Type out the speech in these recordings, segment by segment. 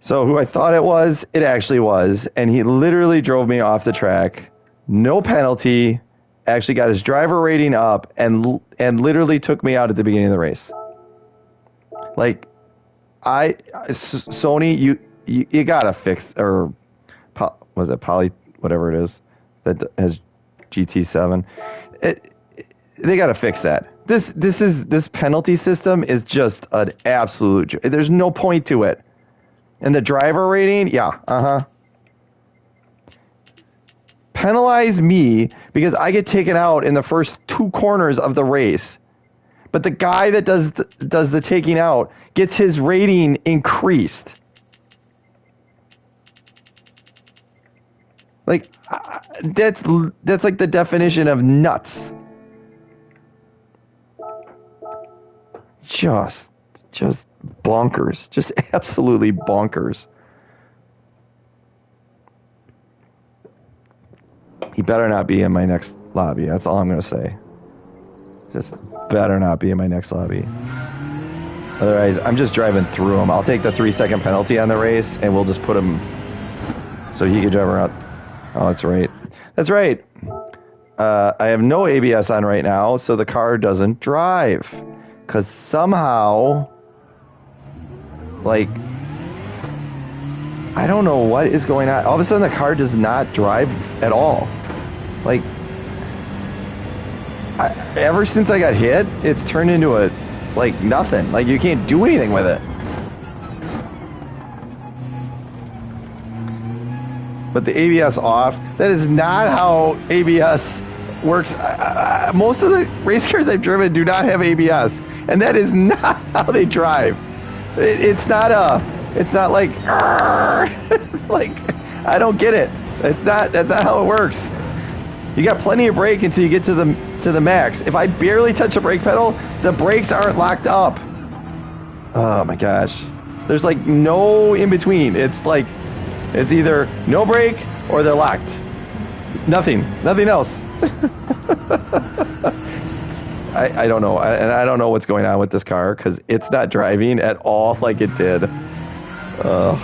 So who I thought it actually was, and he literally drove me off the track, no penalty, actually got his driver rating up, and literally took me out at the beginning of the race. Like, Sony, you gotta fix, or was it Poly, whatever it is that has GT7. They gotta fix that. This penalty system is just an absolute. There's no point to it. And the driver rating, yeah, penalize me because I get taken out in the first 2 corners of the race. But the guy that does the taking out gets his rating increased. Like, that's like the definition of nuts. Just bonkers. Just absolutely bonkers. He better not be in my next lobby. That's all I'm going to say. Just better not be in my next lobby. Otherwise, I'm just driving through him. I'll take the 3-second penalty on the race, and we'll just put him so he can drive around. Oh, that's right. That's right. I have no ABS on right now, so the car doesn't drive. Because somehow, like, I don't know what is going on. All of a sudden, the car does not drive at all. Like, ever since I got hit, it's turned into a, like, nothing. Like, you can't do anything with it. But the ABS off, that is not how ABS works. Most of the race cars I've driven do not have ABS. And that is not how they drive. It's not like, like, I don't get it. That's not how it works. You got plenty of brake until you get to the max. If I barely touch the brake pedal, the brakes aren't locked up. Oh my gosh. There's like no in between. It's like, it's either no brake or they're locked. Nothing else. I don't know. And I don't know what's going on with this car because it's not driving at all like it did. All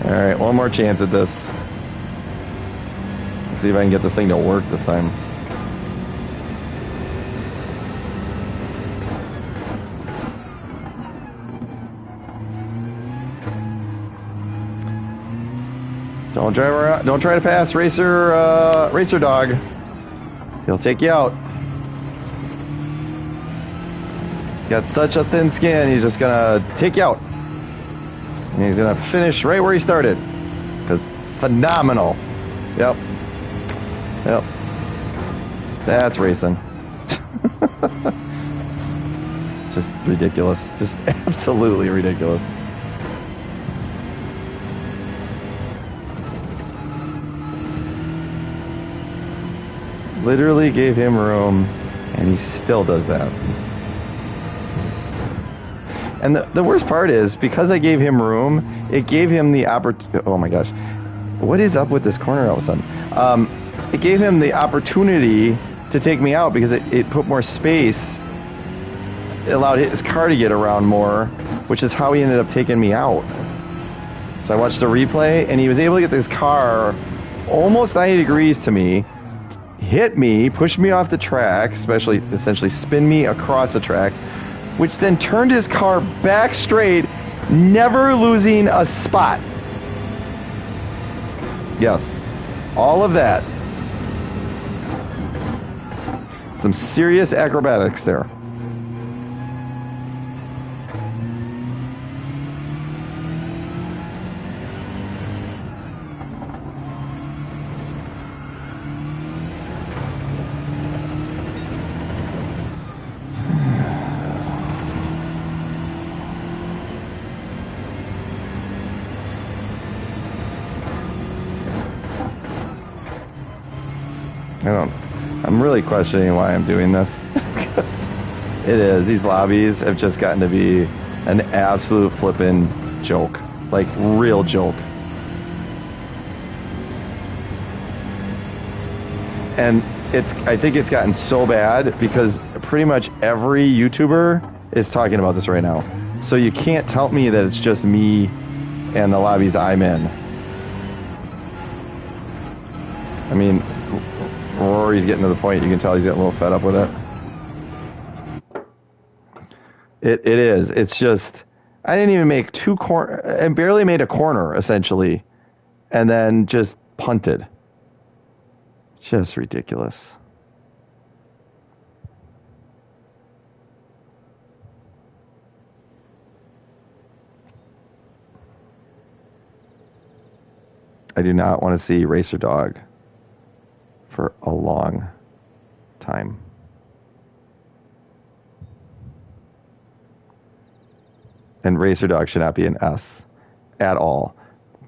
right, one more chance at this. Let's see if I can get this thing to work this time. Don't drive around. Don't try to pass racer dog. He'll take you out. He's got such a thin skin. He's just gonna take you out. And he's gonna finish right where he started. Because phenomenal. Yep. That's racing. Just ridiculous. Just absolutely ridiculous. Literally gave him room, and he still does that. And the worst part is, because I gave him room, it gave him the opportunity. Oh my gosh. What is up with this corner all of a sudden? It gave him the opportunity to take me out because it put more space. It allowed his car to get around more, which is how he ended up taking me out. So I watched the replay, and he was able to get this car almost 90 degrees to me, hit me, pushed me off the track, essentially spin me across the track, which then turned his car back straight, never losing a spot. Yes, all of that. Some serious acrobatics there. I'm really questioning why I'm doing this. It is. These lobbies have just gotten to be an absolute flippin' joke. Like, real joke. And I think it's gotten so bad because pretty much every YouTuber is talking about this right now. So you can't tell me that it's just me and the lobbies I'm in. I mean, Rory's getting to the point, you can tell he's getting a little fed up with it. It is. It's just, I didn't even make I barely made a corner, essentially, and then just punted. Just ridiculous. I do not want to see Racer Dog for a long time. And Racer Dog should not be an S at all.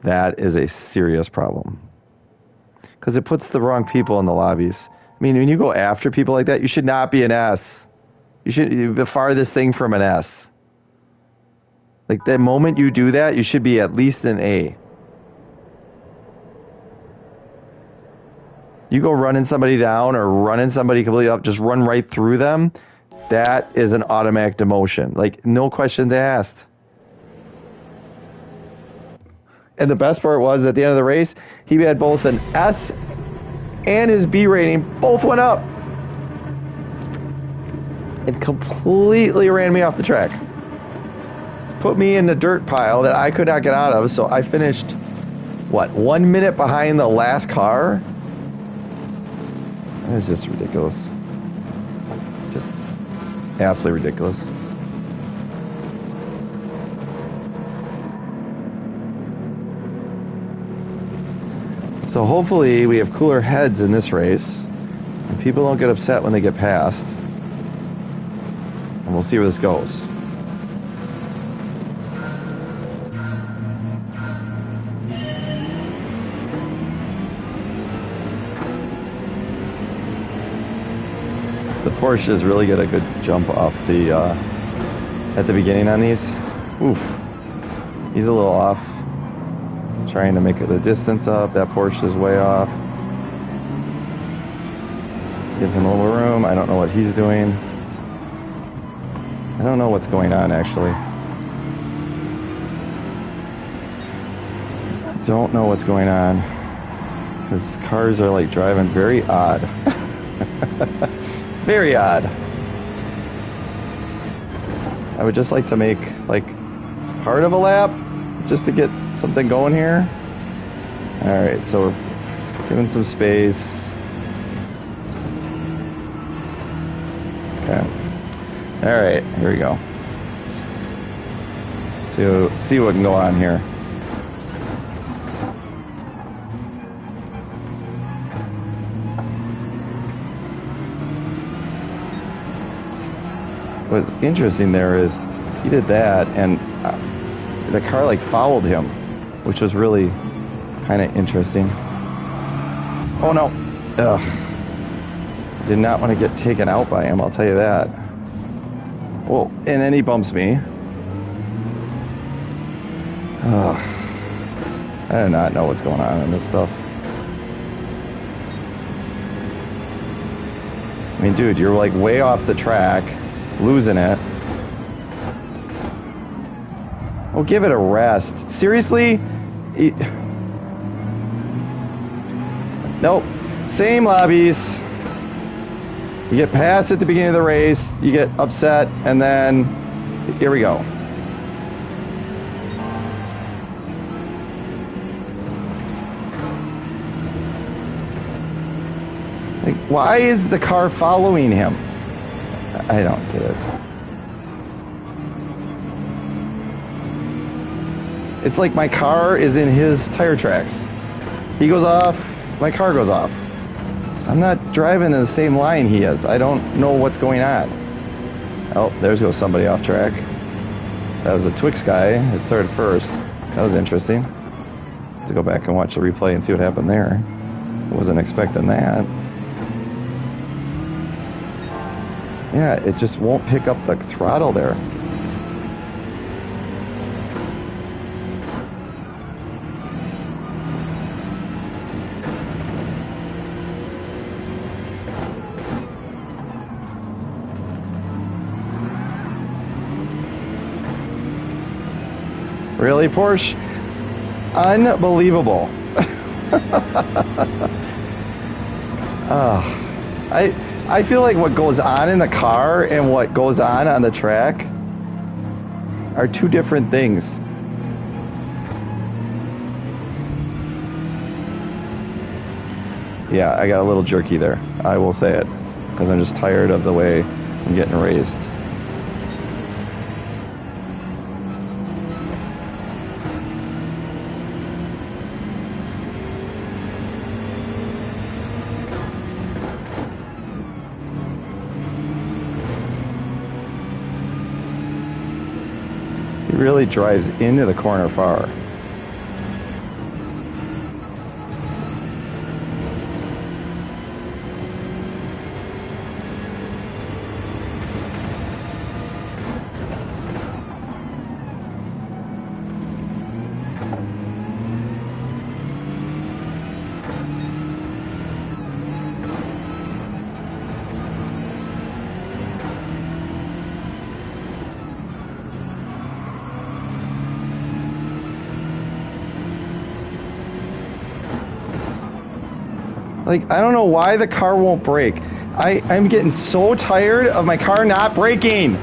That is a serious problem. Because it puts the wrong people in the lobbies. I mean, when you go after people like that, you should not be an S. You should be the farthest thing from an S. Like, the moment you do that, you should be at least an A. You go running somebody down or running somebody completely up, just run right through them, that is an automatic demotion. Like, no questions asked. And the best part was, at the end of the race, he had both an S and his B rating, both went up. And completely ran me off the track. Put me in the dirt pile that I could not get out of, so I finished, 1 minute behind the last car? It's just ridiculous. Just absolutely ridiculous. So hopefully we have cooler heads in this race, and people don't get upset when they get passed. And we'll see where this goes. The Porsche is really get a good jump off the at the beginning on these. Oof, he's a little off. Trying to make the distance up. That Porsche is way off. Give him a little room. I don't know what he's doing. I don't know what's going on, actually. I don't know what's going on. Because cars are like driving very odd. Very odd. I would just like to make like part of a lap just to get something going here. Alright, so we're giving some space. Okay. Alright, here we go. See what can go on here. What's interesting there is he did that and the car like followed him, which was really kind of interesting. Oh no. Ugh. Did not want to get taken out by him, I'll tell you that. Well, and then he bumps me. Ugh. I do not know what's going on in this stuff. I mean, dude, you're like way off the track, losing it. Oh, give it a rest. Seriously? Nope. Same lobbies. You get passed at the beginning of the race, you get upset, and then here we go. Like, why is the car following him? I don't get it. It's like my car is in his tire tracks. He goes off, my car goes off. I'm not driving in the same line he is. I don't know what's going on. Oh, there goes somebody off track. That was a Twix guy. It started first. That was interesting. To go back and watch the replay and see what happened there. Wasn't expecting that. Yeah, it just won't pick up the throttle there. Really, Porsche? Unbelievable. I feel like what goes on in the car and what goes on the track are two different things. Yeah, I got a little jerky there. I will say it, because I'm just tired of the way I'm getting raised. He really drives into the corner far. Like, I don't know why the car won't brake. I'm getting so tired of my car not braking.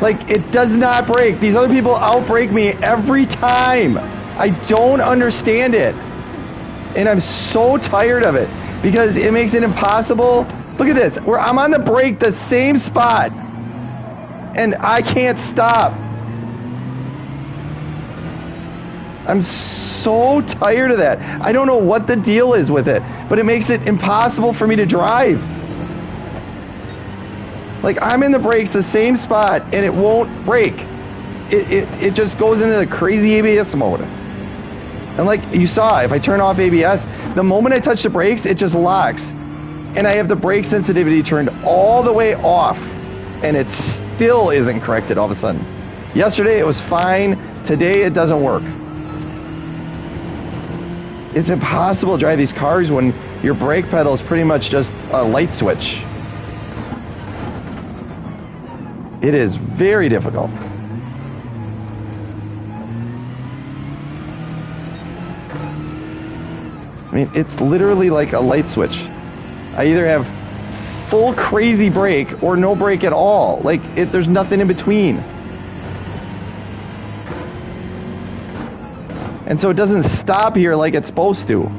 Like, it does not brake. These other people outbrake me every time. I don't understand it. And I'm so tired of it because it makes it impossible. Look at this. Where I'm on the brake, the same spot. And I can't stop. I'm so tired of that. I don't know what the deal is with it, but it makes it impossible for me to drive. Like, I'm in the brakes, the same spot, and it won't brake. It just goes into the crazy ABS mode. And like you saw, if I turn off ABS, the moment I touch the brakes, it just locks. And I have the brake sensitivity turned all the way off, and it still isn't corrected all of a sudden. Yesterday it was fine. Today it doesn't work. It's impossible to drive these cars when your brake pedal is pretty much just a light switch. It is very difficult. I mean, it's literally like a light switch. I either have full crazy brake or no brake at all. Like, there's nothing in between. And so it doesn't stop here like it's supposed to.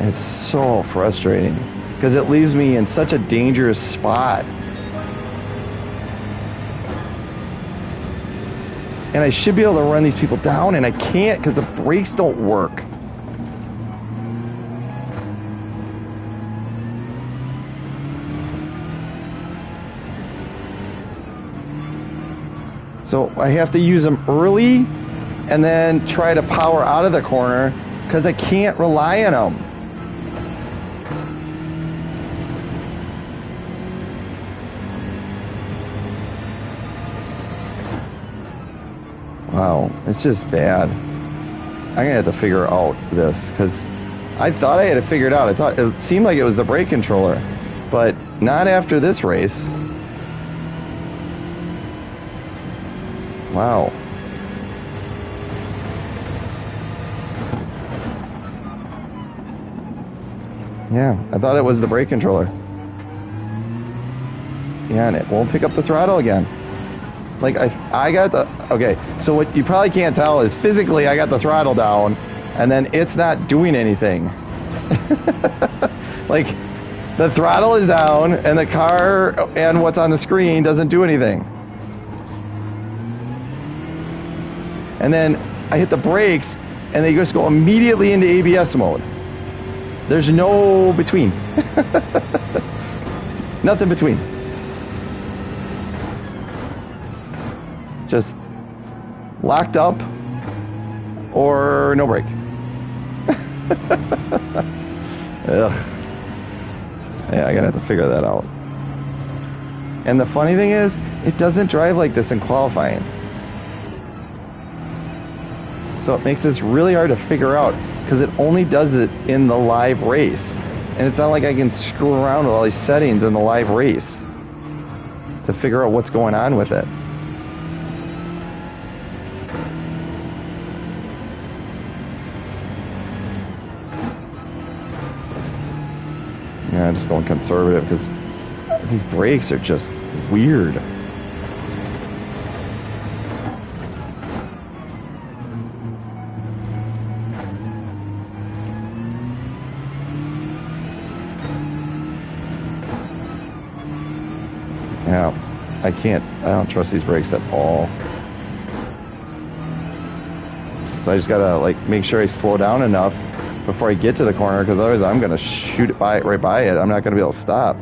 It's so frustrating because it leaves me in such a dangerous spot. And I should be able to run these people down, and I can't because the brakes don't work. So I have to use them early and then try to power out of the corner because I can't rely on them. Wow, it's just bad. I'm gonna have to figure out this because I thought I had it figured out. I thought it seemed like it was the brake controller, but not after this race. Wow. Yeah, I thought it was the brake controller. Yeah, and it won't pick up the throttle again. Like, I got the... Okay, so what you probably can't tell is physically I got the throttle down, and then it's not doing anything. Like, the throttle is down, and the car and what's on the screen doesn't do anything. And then I hit the brakes, and they just go immediately into ABS mode. There's no between. Nothing between. Just locked up or no brake. Ugh. Yeah, I gotta have to figure that out. And the funny thing is, it doesn't drive like this in qualifying. So it makes this really hard to figure out because it only does it in the live race. And it's not like I can screw around with all these settings in the live race to figure out what's going on with it. of just going conservative because these brakes are just weird. Yeah, I don't trust these brakes at all. So I just gotta like make sure I slow down enough before I get to the corner, because otherwise I'm gonna shoot it right by it. I'm not gonna be able to stop.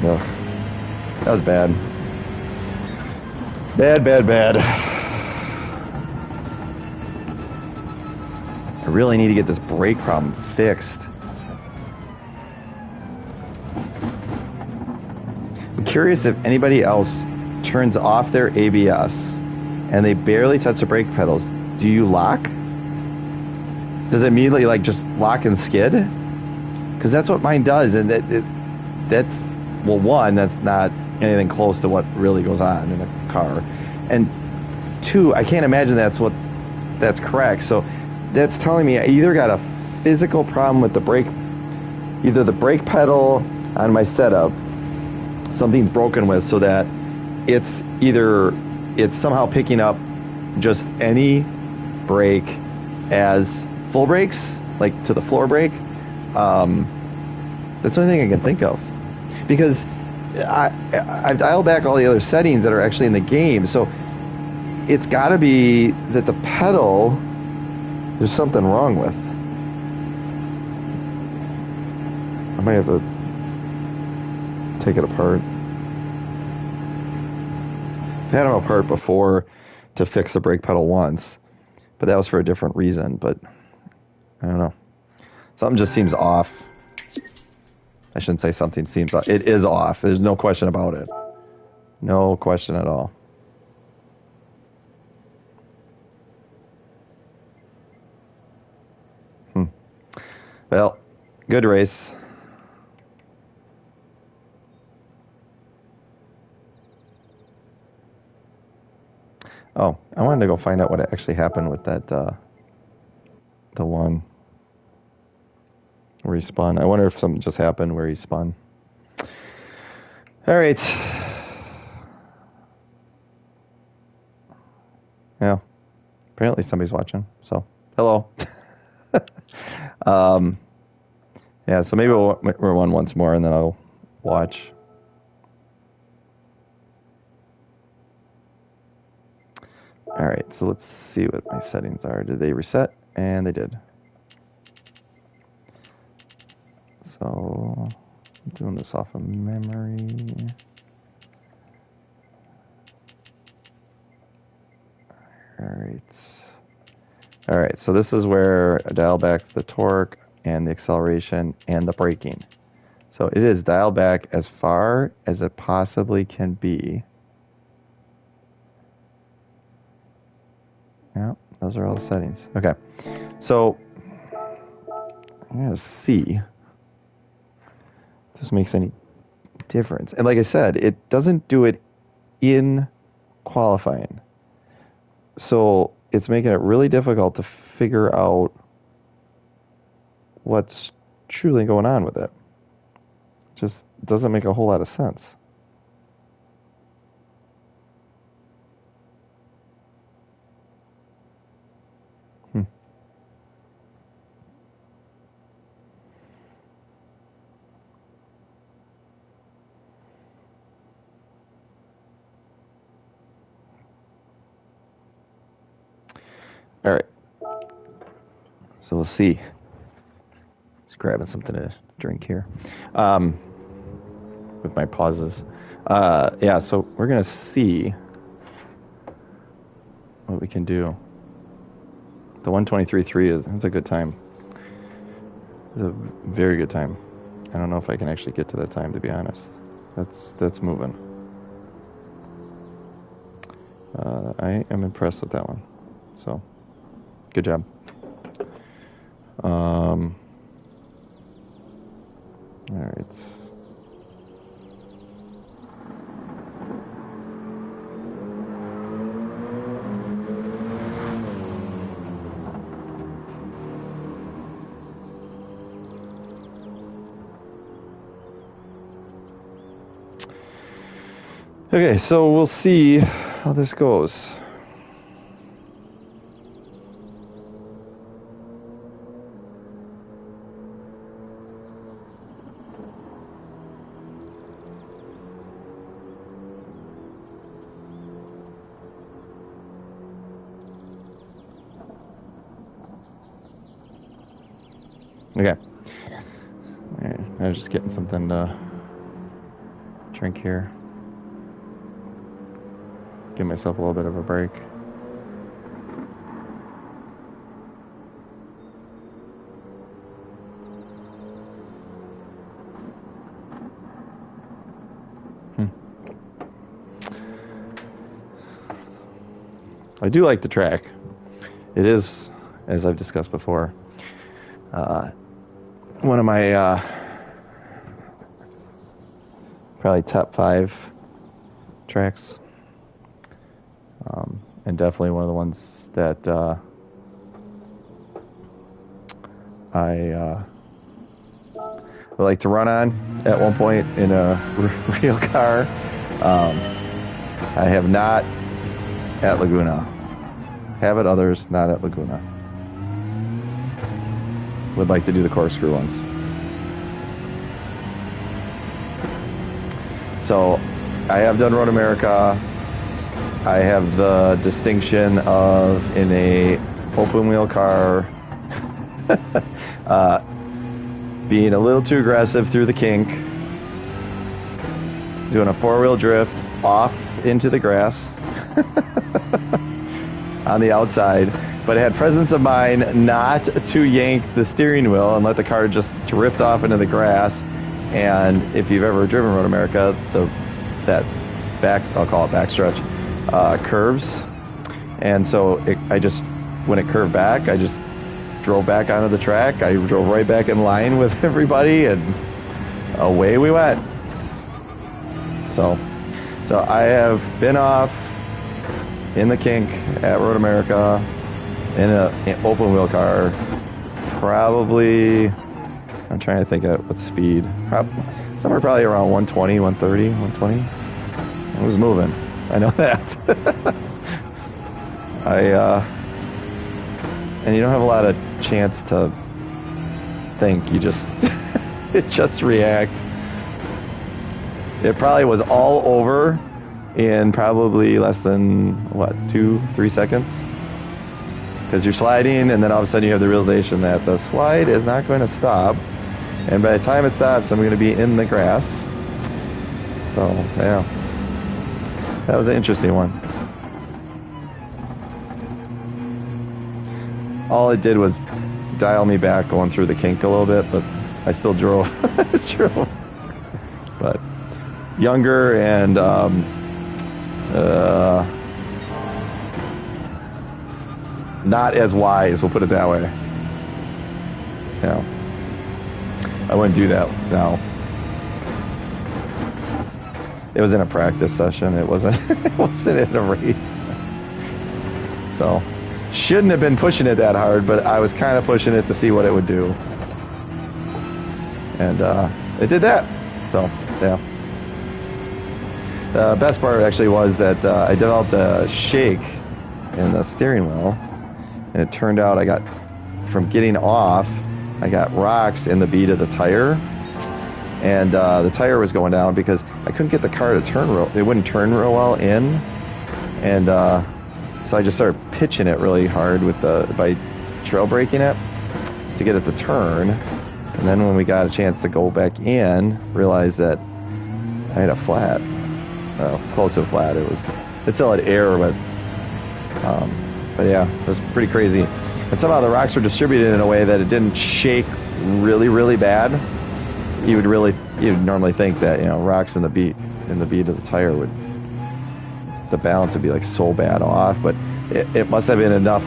Ugh. That was bad. Bad. I really need to get this brake problem fixed. I'm curious if anybody else turns off their ABS and they barely touch the brake pedals. Do you lock? Does it immediately like just lock and skid? Because that's what mine does, and that's well, one, that's not anything close to what really goes on in a car, and two, I can't imagine that's correct. So that's telling me I either got a physical problem with the brake, either the brake pedal on my setup, something's broken with, so that it's somehow picking up just any brake as full brakes, like to the floor brake. That's the only thing I can think of, because I've dialed back all the other settings that are actually in the game, so it's got to be that the pedal there's something wrong with. I might have to take it apart. I've had them apart before to fix the brake pedal once, but that was for a different reason. But I don't know. Something just seems off. I shouldn't say something seems off. It is off. There's no question about it. No question at all. Well, good race. Oh, I wanted to go find out what actually happened with that, the one where he spun. I wonder if something just happened where he spun. All right. Yeah. Apparently somebody's watching, so hello. Yeah, so maybe we'll run once more and then I'll watch. All right, so let's see what my settings are. Did they reset? And they did. So I'm doing this off of memory. All right, so this is where I dial back the torque and the acceleration and the braking. So it is dialed back as far as it possibly can be. Yeah, those are all the settings. Okay, so I'm going to see if this makes any difference. And like I said, it doesn't do it in qualifying. So it's making it really difficult to figure out what's truly going on with it. Just doesn't make a whole lot of sense. All right. So we'll see. Just grabbing something to drink here. With my pauses. Yeah, so we're going to see what we can do. The 123.3 is a good time. It's a very good time. I don't know if I can actually get to that time, to be honest. That's moving. I am impressed with that one. So, good job. All right. Okay, so we'll see how this goes. Okay. All right, I was just getting something to drink here. Give myself a little bit of a break. I do like the track. It is, as I've discussed before, one of my probably top 5 tracks, and definitely one of the ones that I would like to run on at one point in a real car. I have not at Laguna. Have at others, not at Laguna. Would like to do the corkscrew ones. So I have done Road America. I have the distinction of in a open wheel car being a little too aggressive through the kink, doing a 4-wheel drift off into the grass on the outside, but had presence of mind not to yank the steering wheel and let the car just drift off into the grass. And if you've ever driven Road America, that back, I'll call it backstretch, curves. And so when it curved back, I just drove back onto the track. I drove right back in line with everybody, and away we went. So I have been off in the kink at Road America in an open wheel car, probably, I'm trying to think of what speed, somewhere probably around 120, 130, 120. It was moving. I know that. And you don't have a lot of chance to think. You just, it just react. It probably was all over in probably less than, 2-3 seconds? Because you're sliding, and then all of a sudden you have the realization that the slide is not going to stop. And by the time it stops, I'm going to be in the grass. So, yeah. That was an interesting one. All it did was dial me back going through the kink a little bit, but I still drove. But younger and not as wise, we'll put it that way. Yeah. I wouldn't do that now. It was in a practice session. It wasn't in a race. So, shouldn't have been pushing it that hard, but I was kind of pushing it to see what it would do. And it did that. So, yeah. The best part actually was that I developed a shake in the steering wheel, and it turned out from getting off, I got rocks in the bead of the tire, and the tire was going down because I couldn't get the car to turn it wouldn't turn real well in, and so I just started pitching it really hard by trail braking it to get it to turn. And then when we got a chance to go back in, realized that I had a flat, close to a flat. It still had air, but yeah, it was pretty crazy. And somehow the rocks were distributed in a way that it didn't shake really, really bad. You'd normally think that, rocks in the bead of the tire the balance would be like so bad off, but it must have been enough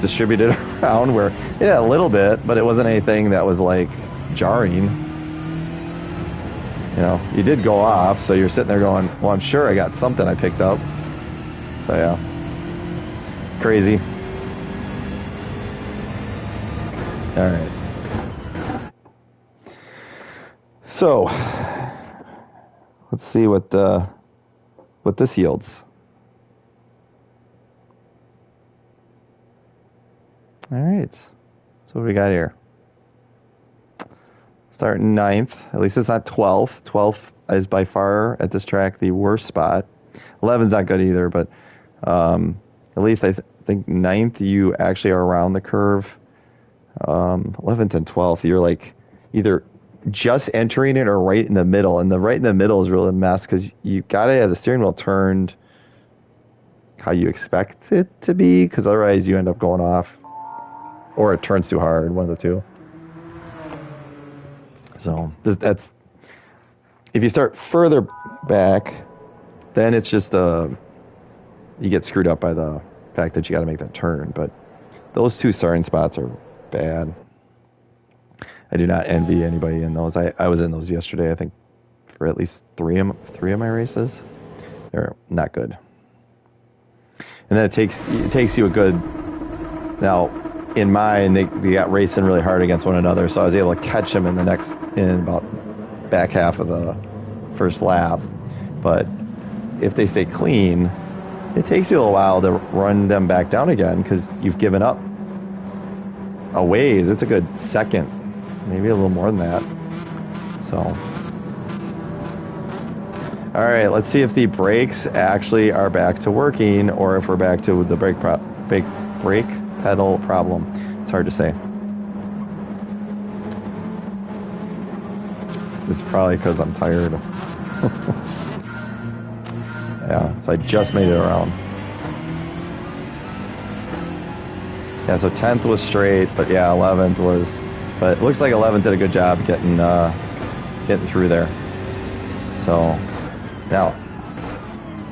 distributed around where it had a little bit, but it wasn't anything that was like jarring. You did go off, so you're sitting there going, well, I'm sure I got something I picked up. So yeah, crazy. All right. So let's see what what this yields. All right. So what do we got here? Starting 9th. At least it's not 12th. 12th is by far at this track the worst spot. 11's not good either, but at least I think 9th you actually are around the curve. 11th and 12th you're like either just entering it or right in the middle, and the right in the middle is really a mess because you gotta have the steering wheel turned how you expect it to be, because otherwise you end up going off, or it turns too hard, one of the two. So that's, if you start further back, then it's just you get screwed up by the fact that you got to make that turn. But those two starting spots are bad. I do not envy anybody in those. I was in those yesterday, I think, for at least three of my races. They're not good. And then it takes you a good, now in mine they got racing really hard against one another, so I was able to catch them in about back half of the first lap. But if they stay clean, it takes you a while to run them back down again because you've given up a ways. It's a good second, maybe a little more than that. So, all right, let's see if the brakes actually are back to working, or if we're back to the brake pedal problem. It's hard to say. It's probably because I'm tired. Yeah, so I just made it around. Yeah, so 10th was straight, but yeah, 11th was. But it looks like 11th did a good job getting through there. So now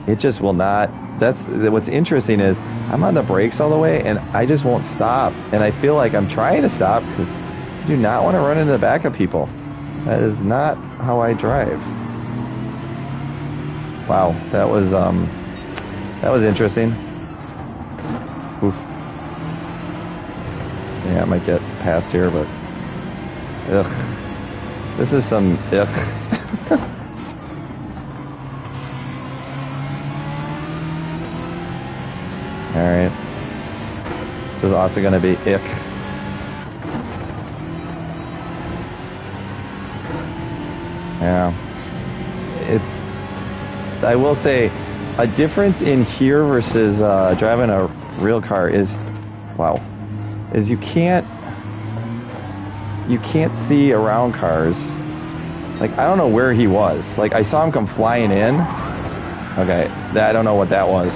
it just will not. That's what's interesting is I'm on the brakes all the way, and I just won't stop. And I feel like I'm trying to stop because I do not want to run into the back of people. That is not how I drive. Wow, that was interesting. Oof. Yeah, I might get past here, but ugh, this is some ugh. All right, this is also going to be ick. Yeah, I will say, a difference in here versus driving a real car is you can't see around cars. Like, I don't know where he was. Like, I saw him come flying in. Okay, I don't know what that was.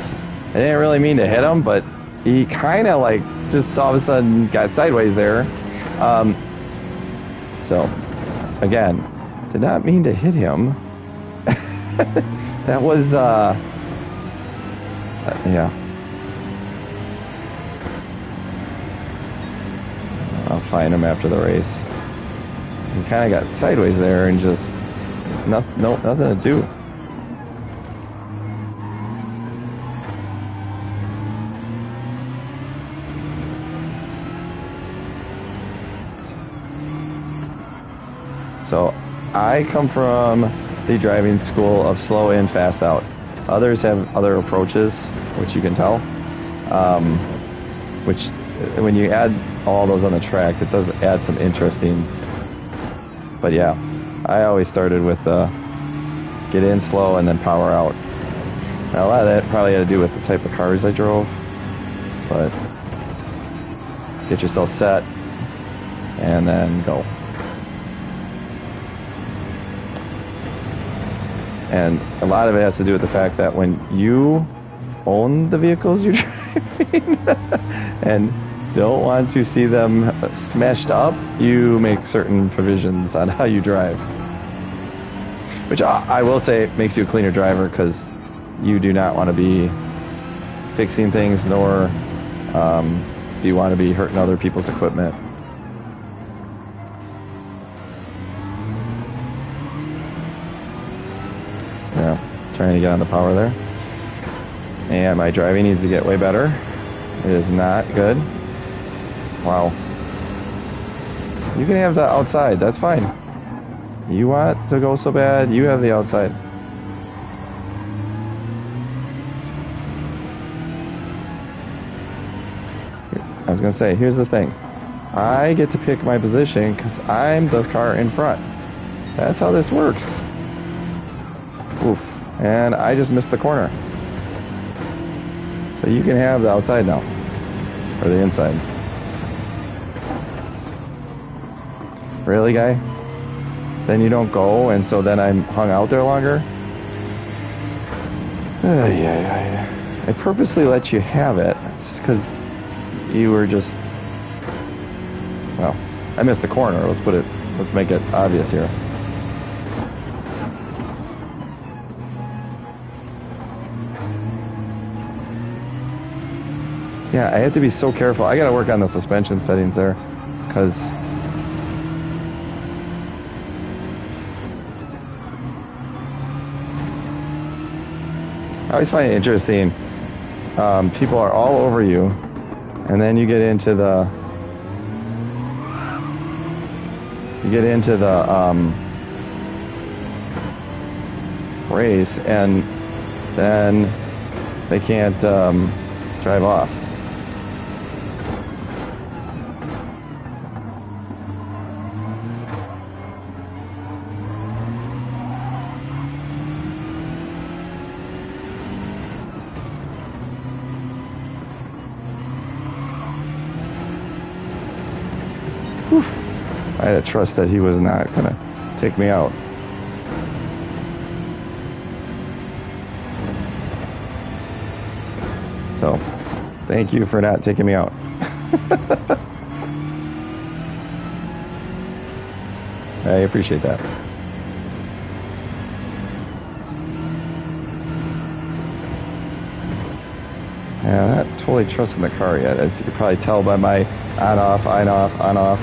I didn't really mean to hit him, but he kind of like just all of a sudden got sideways there. So, again, did not mean to hit him. That was, yeah. I'll find him after the race. He kind of got sideways there and just nothing to do. So I come from the driving school of slow in, fast out. Others have other approaches, which you can tell. Which, when you add all those on the track, it does add some interesting. But yeah, I always started with get in slow and then power out. Now, a lot of that probably had to do with the type of cars I drove. But get yourself set and then go. And a lot of it has to do with the fact that when you own the vehicles you're driving and don't want to see them smashed up, you make certain provisions on how you drive. Which I will say makes you a cleaner driver, because you do not want to be fixing things, nor do you want to be hurting other people's equipment. Yeah, trying to get on the power there. And my driving needs to get way better. It is not good. Wow. You can have the outside, that's fine. You want to go so bad, you have the outside. was going to say, here's the thing. I get to pick my position because I'm the car in front. That's how this works. Oof. And I just missed the corner. So you can have the outside now. Or the inside. Really, guy? Then you don't go, and so then I'm hung out there longer? Yeah. I purposely let you have it. It's because you were just... Well, I missed the corner. Let's make it obvious here. Yeah, I have to be so careful. I gotta work on the suspension settings there, because I always find it interesting. People are all over you, and then you get into the race, and then they can't drive off. I had to trust that he was not going to take me out. So, thank you for not taking me out. I appreciate that. Yeah, I'm not totally trusting the car yet, as you can probably tell by my on-off, on-off, on-off,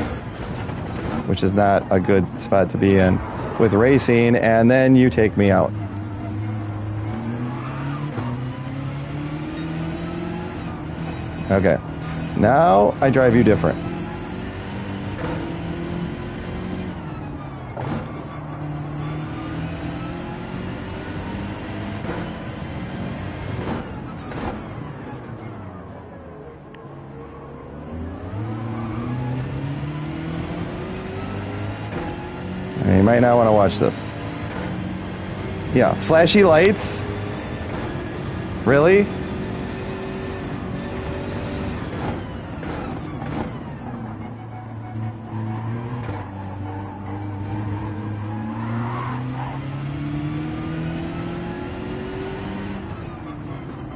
which is not a good spot to be in with racing, and then you take me out. Okay, now I drive you different. You might not want to watch this. Yeah, flashy lights? Really?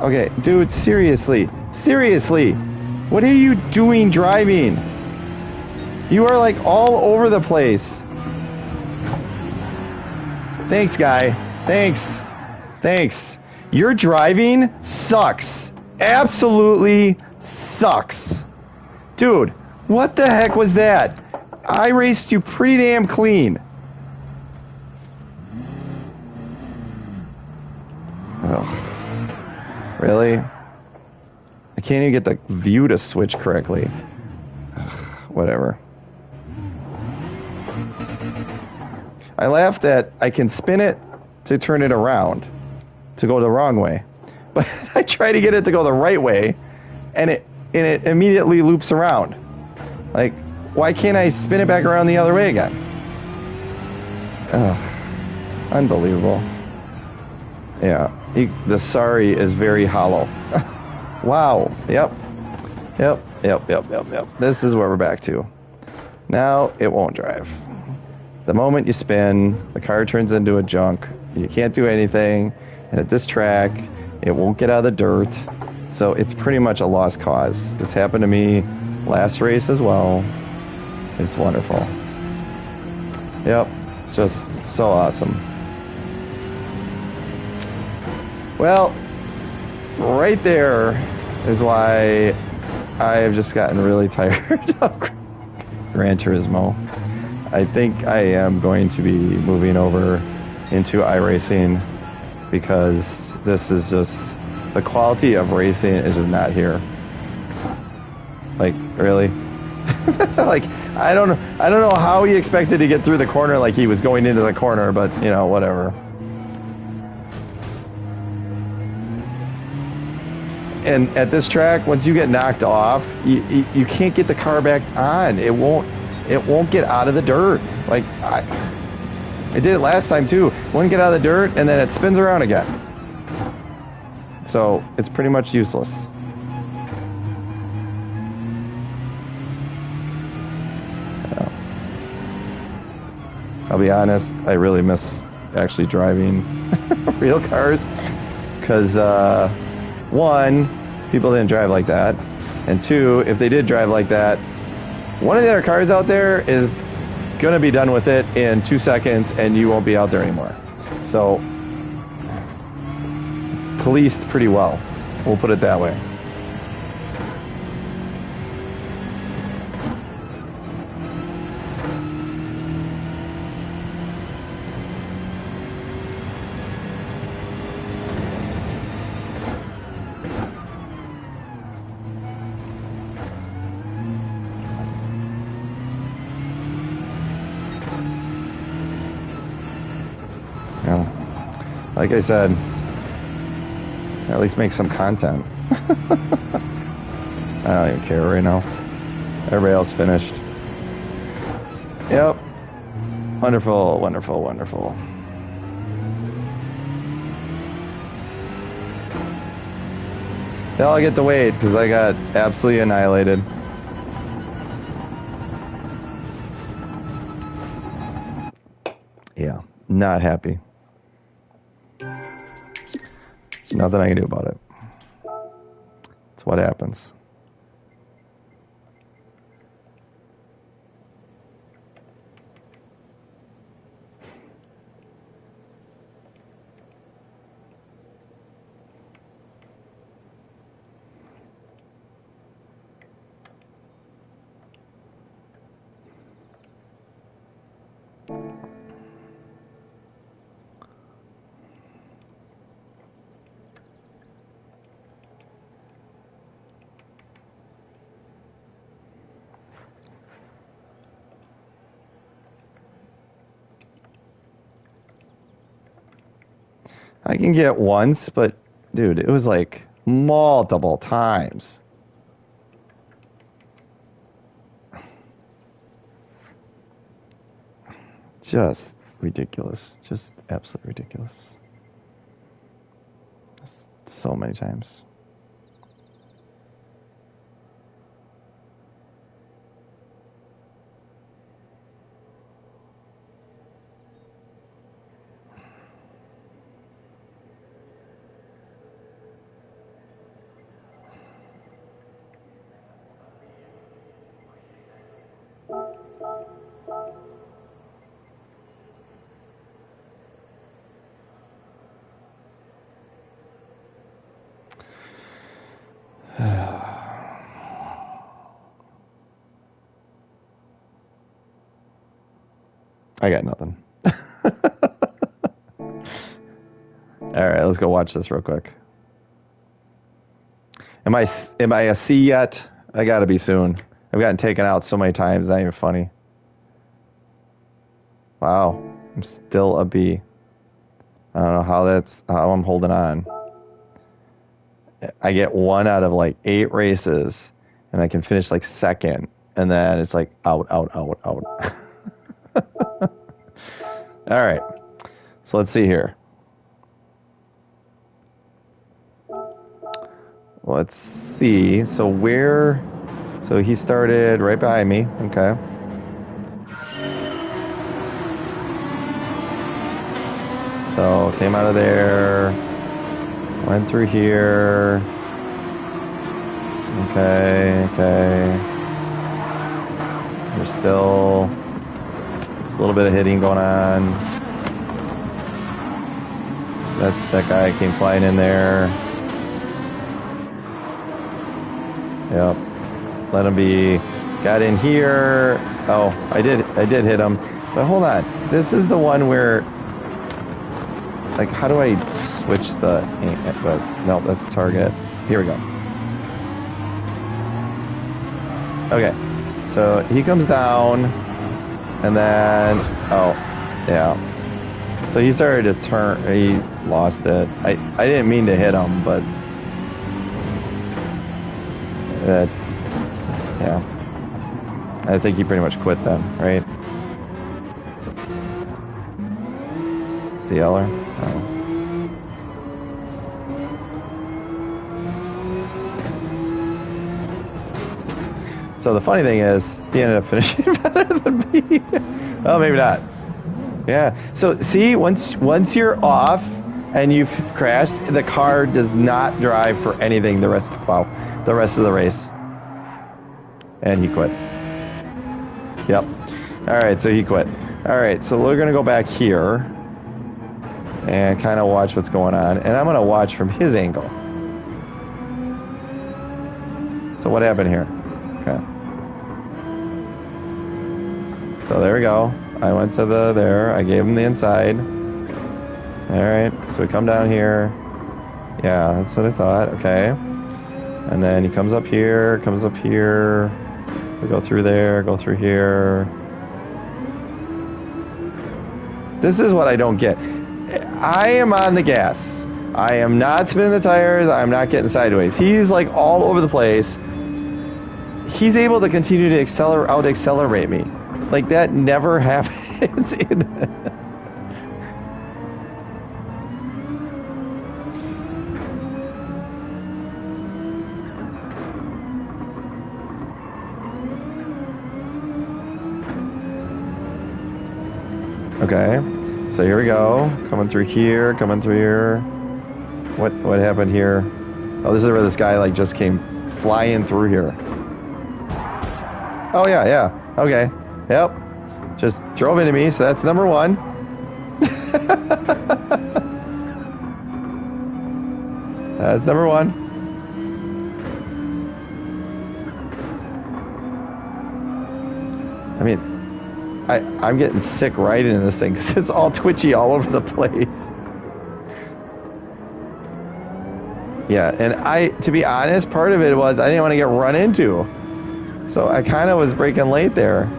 Okay, dude, seriously, what are you doing driving? You are like all over the place. Thanks, guy. Thanks. Your driving sucks. Absolutely sucks. Dude, what the heck was that? I raced you pretty damn clean. Oh. Really? I can't even get the view to switch correctly. Ugh, whatever. I laughed that I can spin it to turn it around, to go the wrong way. But I try to get it to go the right way, and it immediately loops around. Like, why can't I spin it back around the other way again? Ugh, unbelievable. Yeah, the sorry is very hollow. Wow, yep. This is where we're back to. Now, it won't drive. The moment you spin, the car turns into a junk. You can't do anything. And at this track, it won't get out of the dirt. So it's pretty much a lost cause. This happened to me last race as well. It's wonderful. Yep, it's so awesome. Well, right there is why I have just gotten really tired of Gran Turismo. I think I am going to be moving over into iRacing because this is just, the quality of racing is just not here. Like, really? Like, I don't know how he expected to get through the corner like he was going into the corner, but, you know, whatever. And at this track, once you get knocked off, you can't get the car back on. It won't get out of the dirt. Like I did it last time too. Wouldn't get out of the dirt, and then it spins around again. So it's pretty much useless. Yeah. I'll be honest, I really miss actually driving real cars, because one, people didn't drive like that, and two, if they did drive like that, one of the other cars out there is gonna be done with it in 2 seconds, and you won't be out there anymore. So it's policed pretty well, we'll put it that way. Like I said, at least make some content. I don't even care right now. Everybody else finished. Yep. Wonderful, wonderful, wonderful. Now I get to wait because I got absolutely annihilated. Yeah, not happy. Nothing I can do about it. It's what happens. I can get once, but dude, it was like multiple times. Just ridiculous. Just absolutely ridiculous. So many times. I got nothing. Alright, let's go watch this real quick. Am I a C yet? I gotta be soon. I've gotten taken out so many times, it's not even funny. Wow, I'm still a B. I don't know how I'm holding on. I get 1 out of like 8 races, and I can finish like second, and then it's like out. All right, so let's see here. Let's see. So he started right behind me. Okay. So came out of there, went through here. Okay. There's still a little bit of hitting going on. That guy came flying in there. Yep. Let him be. Got in here. Oh, I did hit him. But hold on. This is the one where, like, how do I switch the aim? But no, that's target. Here we go. Okay. So he comes down, and then, oh, yeah. So he started to turn. He lost it. I didn't mean to hit him, but Yeah. I think he pretty much quit then, right? CLR? Oh. So the funny thing is, he ended up finishing better than me. Oh, maybe not. Yeah. So see, once you're off and you've crashed, the car does not drive for anything the rest of the race. And he quit. Yep. All right, so he quit. All right, so we're gonna go back here and kind of watch what's going on, and I'm gonna watch from his angle. So what happened here? Okay. So there we go. I went to there. I gave him the inside. All right. So we come down here. Yeah, that's what I thought. Okay. And then he comes up here. We go through there. Go through here. This is what I don't get. I am on the gas. I am not spinning the tires. I'm not getting sideways. He's like all over the place. He's able to continue to out-accelerate me. Like, that never happens. Okay, so here we go. Coming through here, coming through here. What happened here? Oh, this is where this guy like just came flying through here. Oh yeah. Okay. Yep. Just drove into me, so that's number one. That's number one. I mean, I'm getting sick riding in this thing because it's all twitchy all over the place. Yeah, and to be honest, part of it was I didn't want to get run into. So I kind of was braking late there.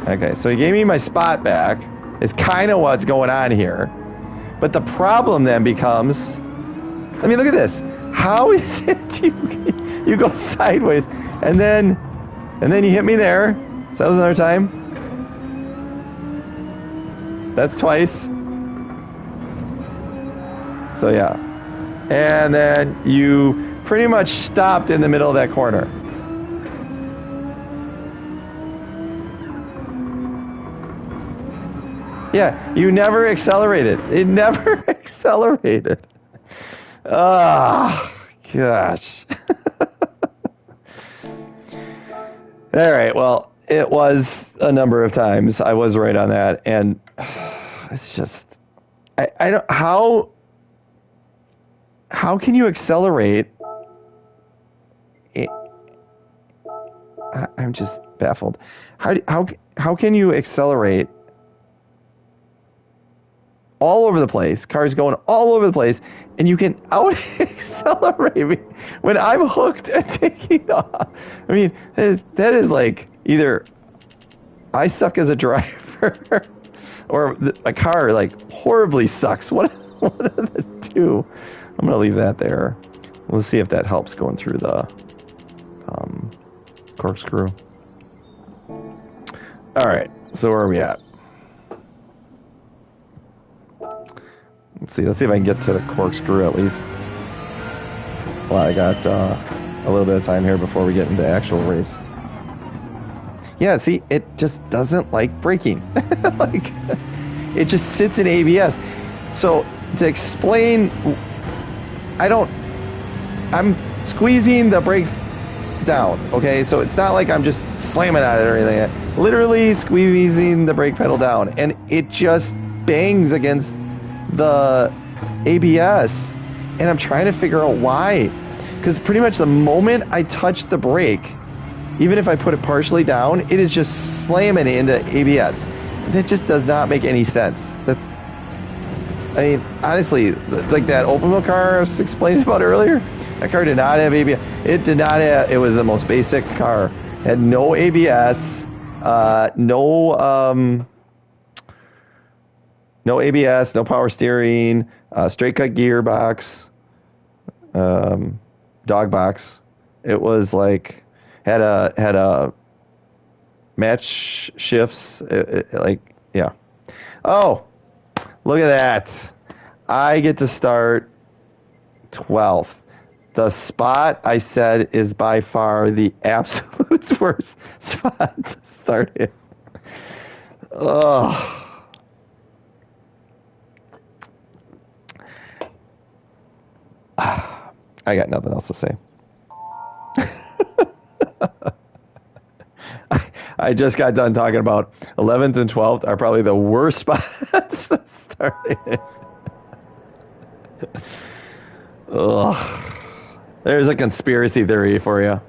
Okay, so he gave me my spot back. Is kind of what's going on here. But the problem then becomes, I mean, look at this. How is it you go sideways and then you hit me there? So that was another time. That's twice. So yeah. And then you pretty much stopped in the middle of that corner. Yeah, you never accelerated. It never accelerated. Oh, gosh. All right, well, it was a number of times. I was right on that. And it's just, I don't, how can you accelerate? I'm just baffled. How can you accelerate all over the place, cars going all over the place, and you can out-accelerate me when I'm hooked and taking off? I mean, that is like either I suck as a driver or a car like horribly sucks. What are the two? I'm gonna leave that there. We'll see if that helps going through the corkscrew. All right, so where are we at? Let's see if I can get to the corkscrew at least. Well, I got a little bit of time here before we get into the actual race. Yeah, see, it just doesn't like braking. Like, it just sits in ABS. So to explain, I'm squeezing the brake down, okay? So it's not like I'm just slamming at it or anything. Literally squeezing the brake pedal down, and it just bangs against the ABS, and I'm trying to figure out why. Because pretty much the moment I touch the brake, even if I put it partially down, it is just slamming into ABS. That just does not make any sense. I mean, honestly, like that open wheel car I was explaining about earlier, that car did not have ABS. It did not have, it was the most basic car. It had no ABS, no ABS, no power steering, straight cut gearbox. dog box. It was like had a match shifts. Like yeah. Oh, look at that! I get to start 12th. The spot I said is by far the absolute worst spot to start in. Ugh. I got nothing else to say. I just got done talking about 11th and 12th are probably the worst spots to start in. Ugh. There's a conspiracy theory for you.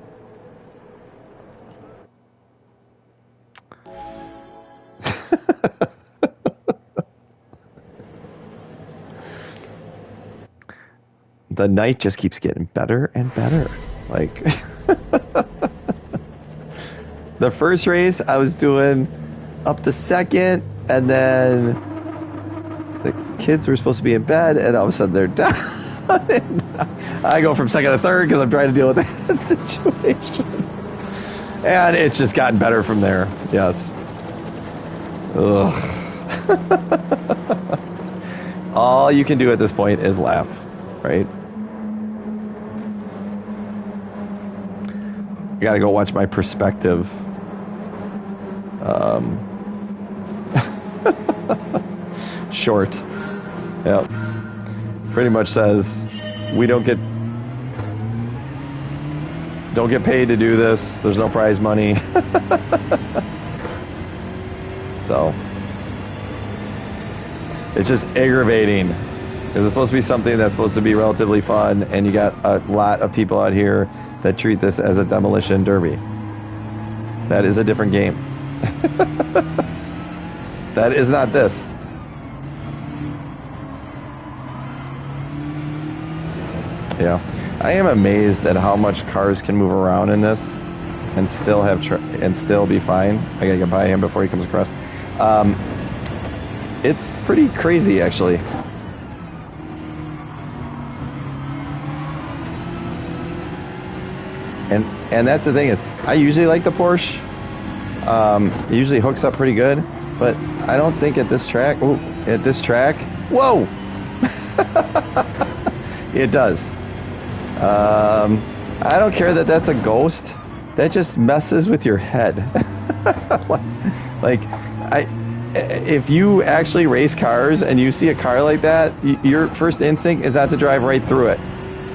The night just keeps getting better and better. Like the first race I was doing up to second, and then the kids were supposed to be in bed, and all of a sudden they're down. I go from second to third because I'm trying to deal with that situation. And it's just gotten better from there. Yes. Ugh. All you can do at this point is laugh, right? I gotta go watch my perspective. Short. Yep. Pretty much says we don't get paid to do this. There's no prize money. So it's just aggravating because it's supposed to be something that's supposed to be relatively fun, and you got a lot of people out here that treat this as a demolition derby. That is a different game. That is not this. Yeah, I am amazed at how much cars can move around in this and still have and still be fine. I gotta get by him before he comes across. It's pretty crazy, actually. And that's the thing is, I usually like the Porsche. It usually hooks up pretty good, but I don't think at this track. Ooh, at this track, whoa! It does. I don't care that that's a ghost. That just messes with your head. Like, if you actually race cars and you see a car like that, your first instinct is not to drive right through it.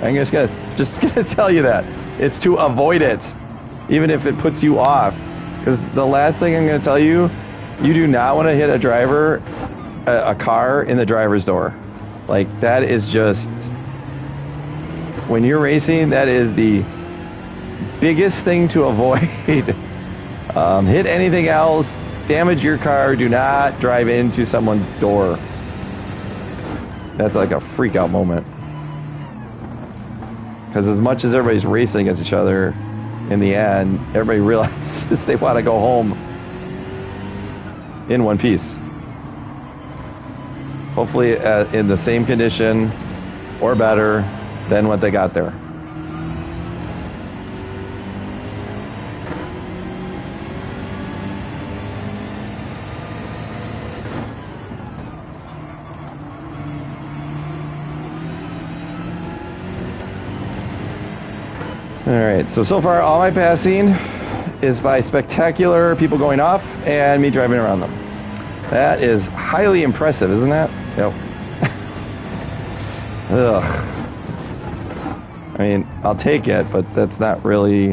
I'm just gonna tell you that. It's to avoid it, even if it puts you off. Because the last thing I'm gonna tell you, you do not want to hit a car in the driver's door. Like, that is just, when you're racing, that is the biggest thing to avoid. Hit anything else, damage your car, do not drive into someone's door. That's like a freak out moment. Because as much as everybody's racing against each other, in the end, everybody realizes they want to go home in one piece. Hopefully in the same condition or better than what they got there. Alright, so far all my passing is by spectacular people going off and me driving around them. That is highly impressive, isn't that? Yep. Ugh. I mean, I'll take it, but that's not really...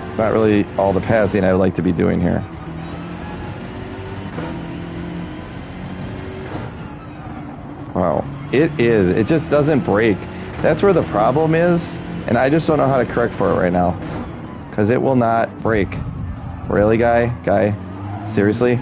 It's not really all the passing I would like to be doing here. Wow. It is. It just doesn't break. That's where the problem is, and I just don't know how to correct for it right now. Because it will not break. Really, guy? Guy? Seriously?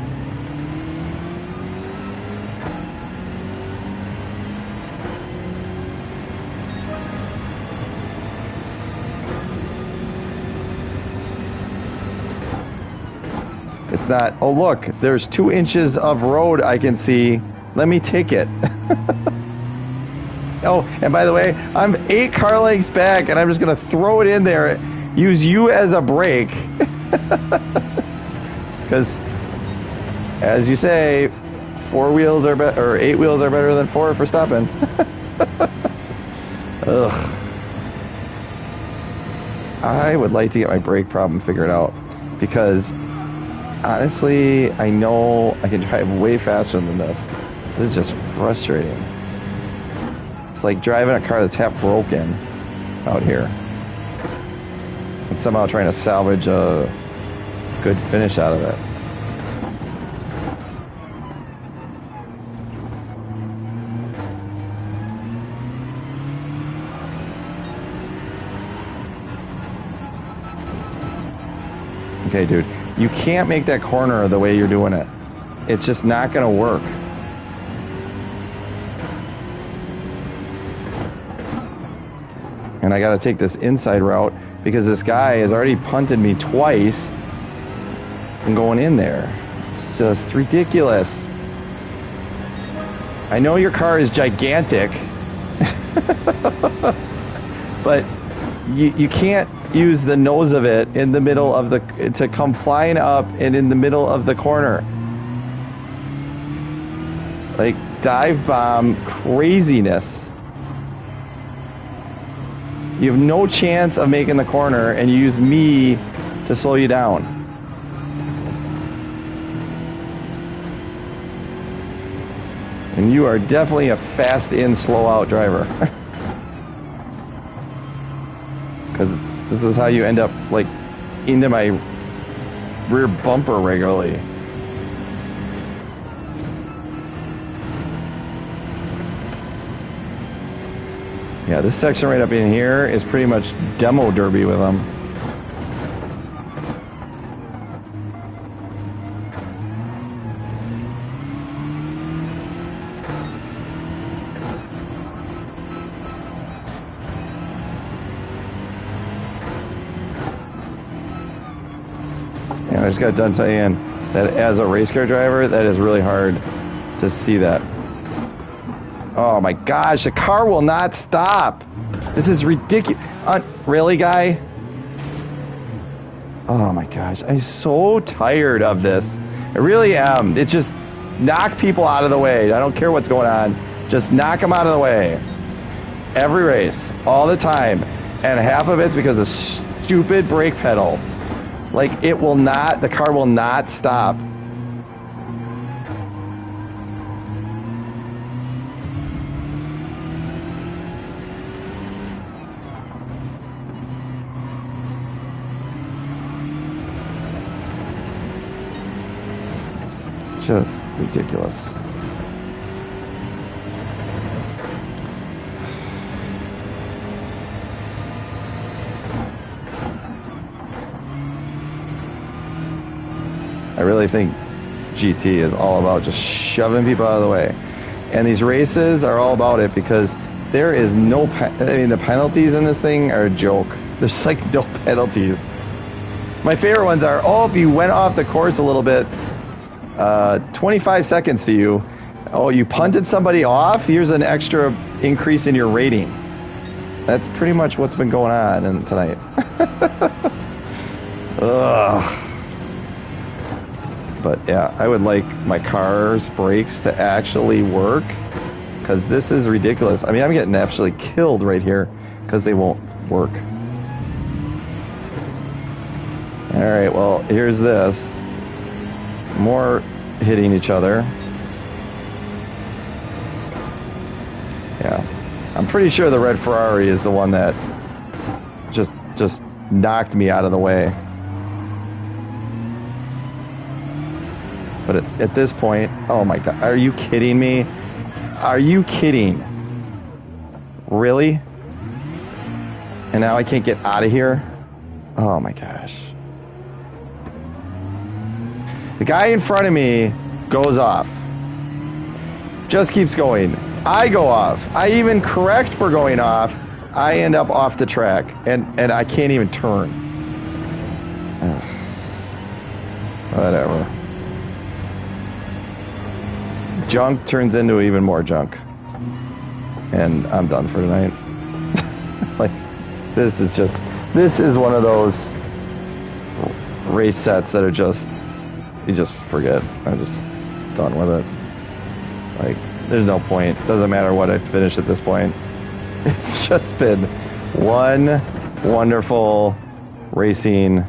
It's not, oh look, there's 2 inches of road I can see. Let me take it. Oh, and by the way, I'm 8 car lengths back, and I'm just going to throw it in there, use you as a brake. Because, as you say, 4 wheels are better, or 8 wheels are better than 4 for stopping. Ugh. I would like to get my brake problem figured out, because honestly, I know I can drive way faster than this. This is just frustrating. It's like driving a car that's half broken out here and somehow trying to salvage a good finish out of it. Okay, dude, you can't make that corner the way you're doing it. It's just not going to work. And I got to take this inside route because this guy has already punted me twice and going in there. It's just ridiculous. I know your car is gigantic, but you can't use the nose of it in the middle of the, to come flying up and in the middle of the corner. Like dive bomb craziness. You have no chance of making the corner, and you use me to slow you down. And you are definitely a fast in, slow out driver. Because this is how you end up, like, into my rear bumper regularly. Yeah, this section right up in here is pretty much demo derby with them. Yeah, I just got done telling you that as a race car driver, that is really hard to see that. Oh my gosh, the car will not stop. This is ridiculous. Really, guy? Oh my gosh, I'm so tired of this. I really am. It's just knock people out of the way. I don't care what's going on. Just knock them out of the way. Every race, all the time. And half of it's because of stupid brake pedal. Like, it will not, the car will not stop. Just ridiculous. I really think GT is all about just shoving people out of the way. And these races are all about it because there is no, I mean, the penalties in this thing are a joke. There's like no penalties. My favorite ones are, oh, if you went off the course a little bit, 25 seconds to you. Oh, you punted somebody off? Here's an extra increase in your rating. That's pretty much what's been going on tonight. Ugh. But yeah, I would like my car's brakes to actually work, because this is ridiculous. I mean, I'm getting absolutely killed right here because they won't work. All right, well, here's this. More hitting each other. Yeah, I'm pretty sure the red Ferrari is the one that just knocked me out of the way. But at this point, oh my God, are you kidding me? Are you kidding? Really? And now I can't get out of here? Oh my gosh. The guy in front of me goes off. Just keeps going. I go off. I even correct for going off. I end up off the track, and I can't even turn. Ugh. Whatever. Junk turns into even more junk. and I'm done for tonight. Like, this is one of those race sets that are just, you just forget. I'm just done with it. Like, there's no point. Doesn't matter what I finish at this point. It's just been one wonderful racing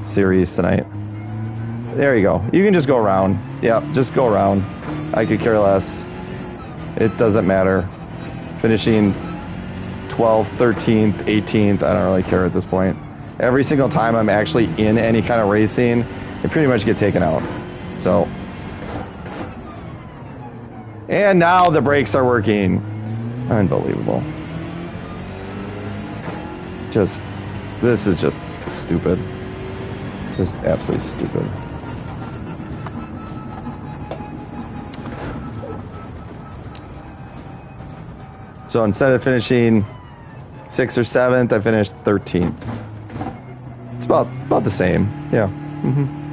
series tonight. There you go. You can just go around. Yeah, just go around. I could care less. It doesn't matter. Finishing 12th, 13th, 18th, I don't really care at this point. Every single time I'm actually in any kind of racing, I pretty much get taken out. So. And now the brakes are working. Unbelievable. This is just stupid. Just absolutely stupid. So instead of finishing 6th or 7th, I finished 13th. It's about the same. Yeah. Mm-hmm.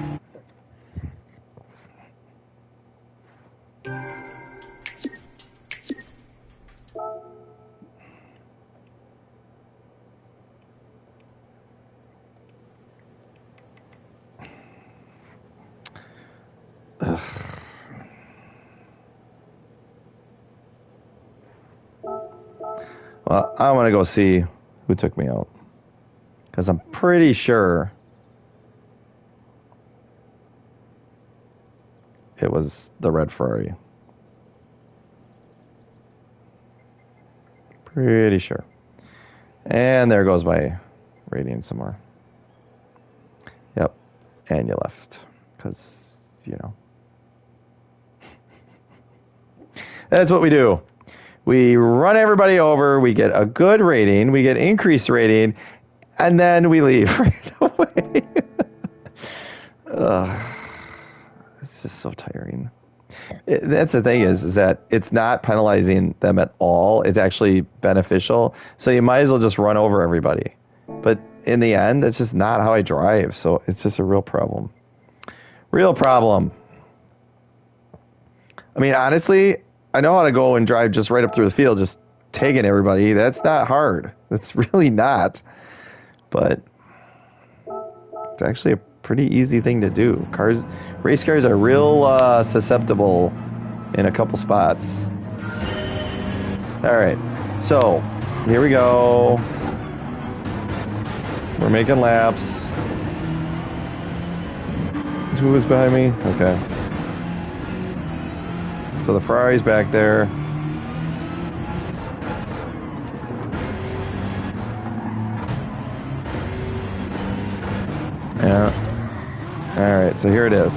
Well, I want to go see who took me out. Because I'm pretty sure it was the red Ferrari. Pretty sure. And there goes my rating some more. Yep. And you left. Because, you know. That's what we do. We run everybody over, we get a good rating, we get increased rating, and then we leave right away. It's just so tiring. That's the thing is that it's not penalizing them at all. It's actually beneficial. So you might as well just run over everybody. But in the end, that's just not how I drive. So it's just a real problem. Real problem. I mean, honestly, I know how to go and drive just right up through the field, just taking everybody. That's not hard. That's really not. But it's actually a pretty easy thing to do. Race cars are real susceptible in a couple spots. All right, so here we go. We're making laps. Who was behind me? Okay. So the Ferrari's back there. Yeah. All right, so here it is.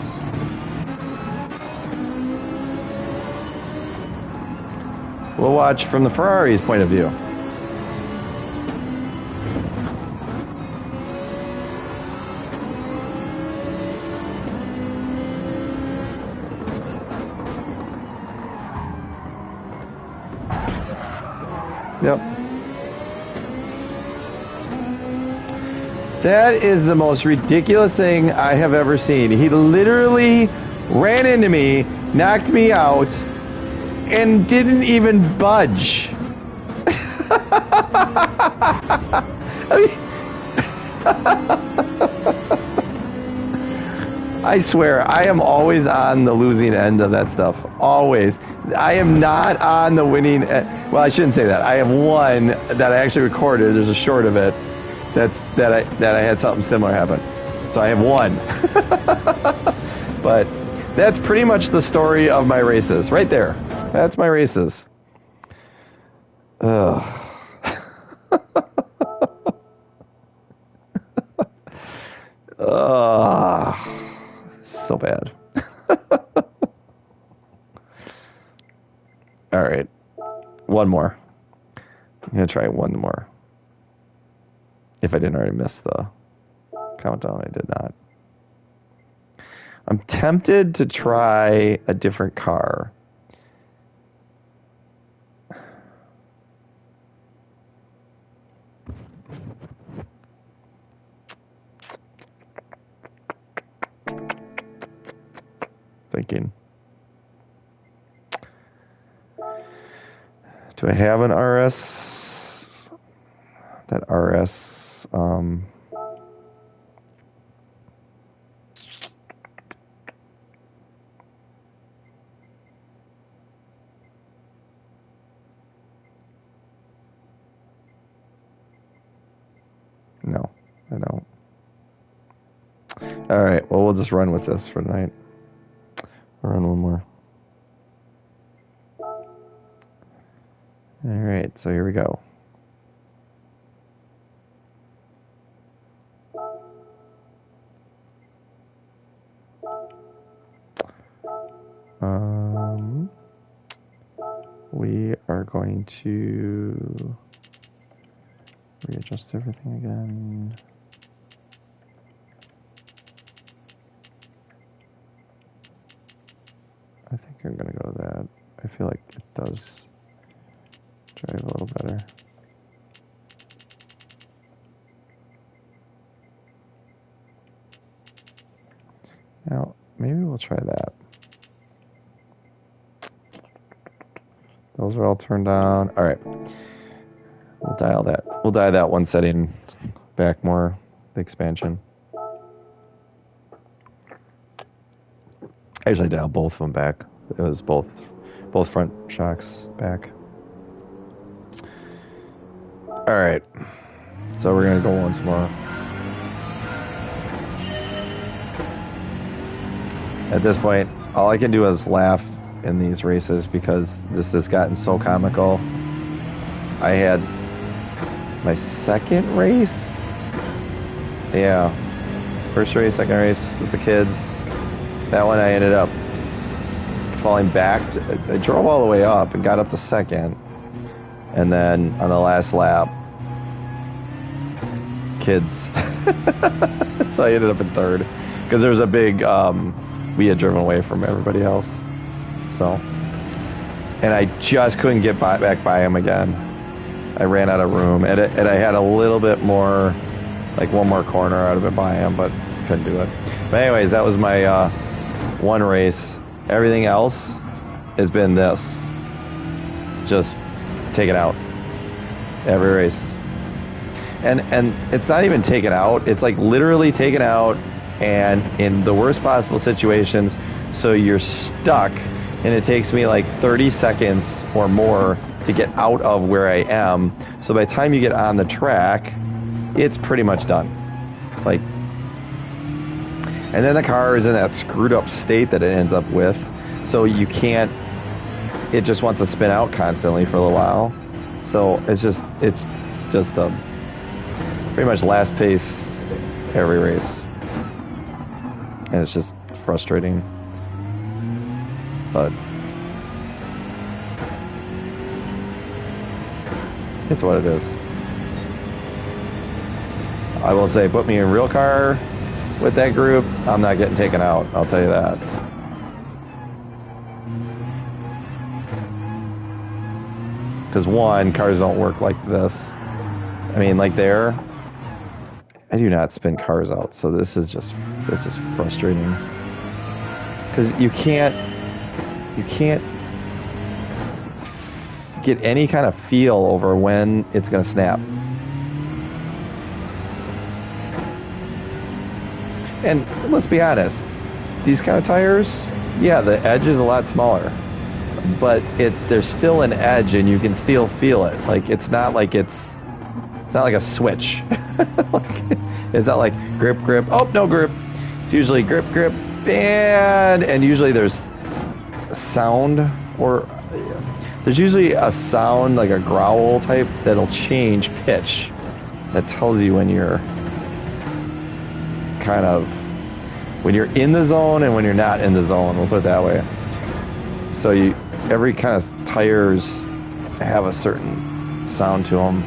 We'll watch from the Ferrari's point of view. Yep. That is the most ridiculous thing I have ever seen. He literally ran into me, knocked me out, and didn't even budge. I swear, I am always on the losing end of that stuff. Always. I am not on the winning end. Well, I shouldn't say that. I have one that I actually recorded. There's a short of it that I had something similar happen. So I have one. But that's pretty much the story of my races. Right there. That's my races. Ugh. So bad. All right. One more. I'm going to try one more. If I didn't already miss the countdown, I did not. I'm tempted to try a different car. Thinking. Do I have an RS? That RS, no, I don't. All right, well, we'll just run with this for tonight. I'll run one more. All right, so here we go. We are going to readjust everything again. I think I'm going to go with that. I feel like it does drive a little better. Now, maybe we'll try that. Those are all turned on. All right. We'll dial that. We'll dial that one setting back more, the expansion. I usually dial both of them back. It was both front shocks back. All right. So we're going to go once more. At this point, all I can do is laugh in these races because this has gotten so comical. I had my second race. Yeah. First race, second race with the kids. That one I ended up falling back. I drove all the way up and got up to second. And then on the last lap, kids. So I ended up in third. Because there was a big, we had driven away from everybody else. So, and I just couldn't get back by him again. I ran out of room. And I had a little bit more, like one more corner out of it by him, but couldn't do it. But anyways, that was my one race. Everything else has been this. Just take it out. Every race. And it's not even taken out. It's like literally taken out and in the worst possible situations. So you're stuck and it takes me like 30 seconds or more to get out of where I am. So by the time you get on the track, it's pretty much done. Like, and then the car is in that screwed up state that it ends up with. So you can't, it just wants to spin out constantly for a little while. So it's just a pretty much last pace every race. And it's just frustrating. But it's what it is. I will say, put me in a real car with that group, I'm not getting taken out. I'll tell you that. Because one, cars don't work like this. I mean, like there, I do not spin cars out. So this is just, it's just frustrating. Because you can't get any kind of feel over when it's going to snap. And let's be honest, these kind of tires, yeah, the edge is a lot smaller, but there's still an edge and you can still feel it. Like it's not like a switch. It's not like grip, oh, no grip. It's usually grip, and usually there's a sound or there's usually a sound like a growl type that'll change pitch. That tells you when you're kind of, when you're in the zone and when you're not in the zone, we'll put it that way. So every kind of tires have a certain sound to them.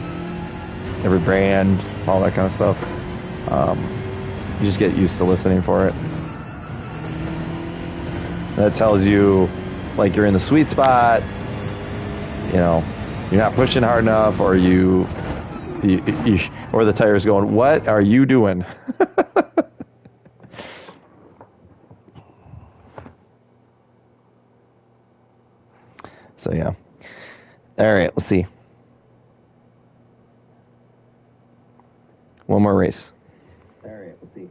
Every brand, all that kind of stuff. You just get used to listening for it. That tells you, like, you're in the sweet spot. You know, you're not pushing hard enough, or or the tire's going, "What are you doing?" So yeah. All right, let's see. One more race. All right, let's see.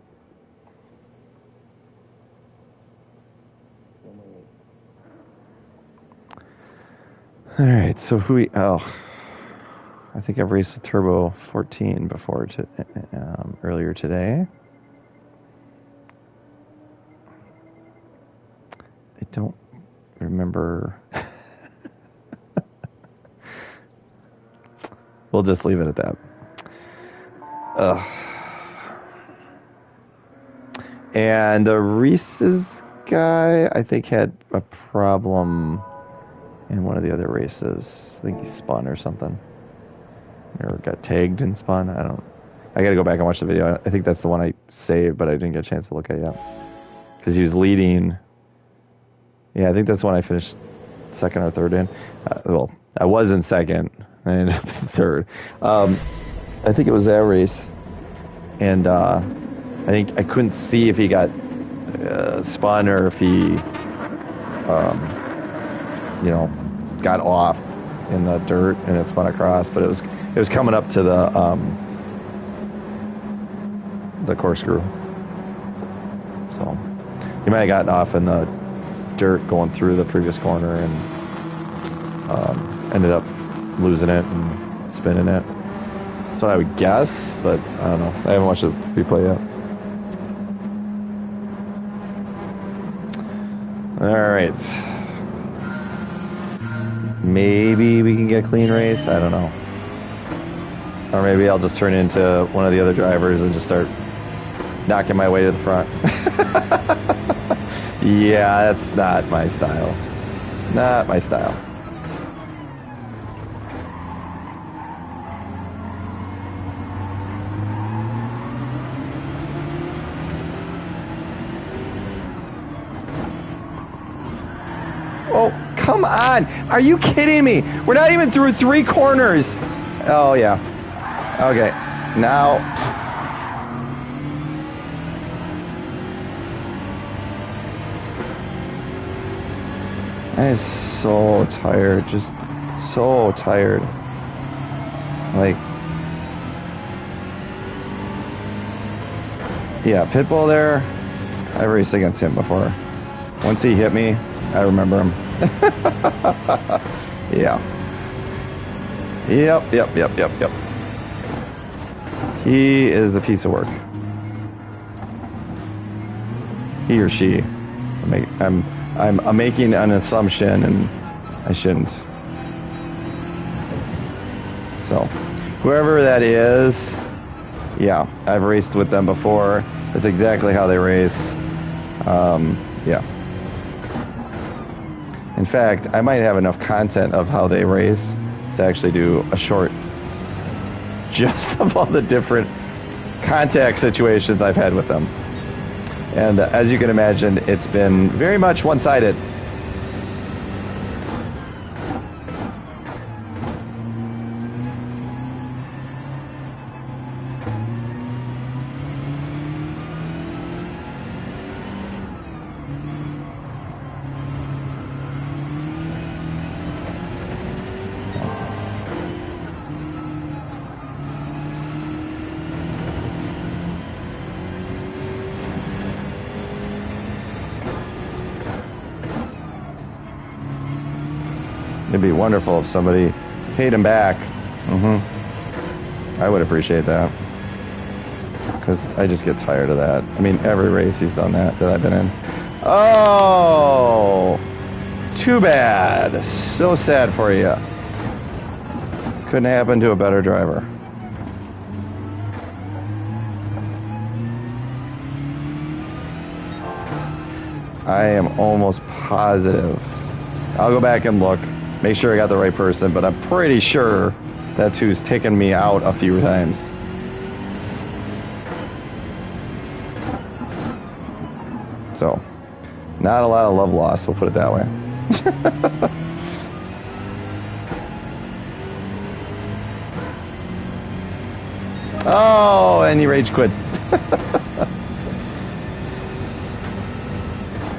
All right, so I think I've raced a Turbo 14 before earlier today. I don't remember. We'll just leave it at that. And the Reese's guy, I think, had a problem in one of the other races. I think he spun or something. Or got tagged and spun. I got to go back and watch the video. I think that's the one I saved, but I didn't get a chance to look at yet. Because he was leading. Yeah, I think that's the one I finished second or third in. Well, I was in second. I ended up in third. I think it was that race. And I think I couldn't see if he got spun or if he, got off in the dirt and it spun across. But it was coming up to the corkscrew. So he might have gotten off in the dirt going through the previous corner and ended up losing it and spinning it. That's what I would guess, but I don't know. I haven't watched the replay yet. All right. Maybe we can get a clean race. I don't know. Or maybe I'll just turn into one of the other drivers and just start knocking my way to the front. Yeah, that's not my style. Not my style. Oh, come on. Are you kidding me? We're not even through 3 corners. Oh, yeah. Okay. Now. I am so tired. Just so tired. Like. Yeah, Pitbull there. I raced against him before. Once he hit me, I remember him. Yeah. Yep. He is a piece of work. He or she. I'm making an assumption, and I shouldn't. So, whoever that is, yeah, I've raced with them before. That's exactly how they race. Yeah. In fact, I might have enough content of how they race to actually do a short just of all the different contact situations I've had with them. And as you can imagine, it's been very much one-sided. It'd be wonderful if somebody paid him back. I would appreciate that. Because I just get tired of that. I mean, every race he's done that I've been in. Oh! Too bad. So sad for you. Couldn't happen to a better driver. I am almost positive. I'll go back and look. Make sure I got the right person, but I'm pretty sure that's who's taken me out a few times. So, not a lot of love lost, we'll put it that way. Oh, and he rage quit.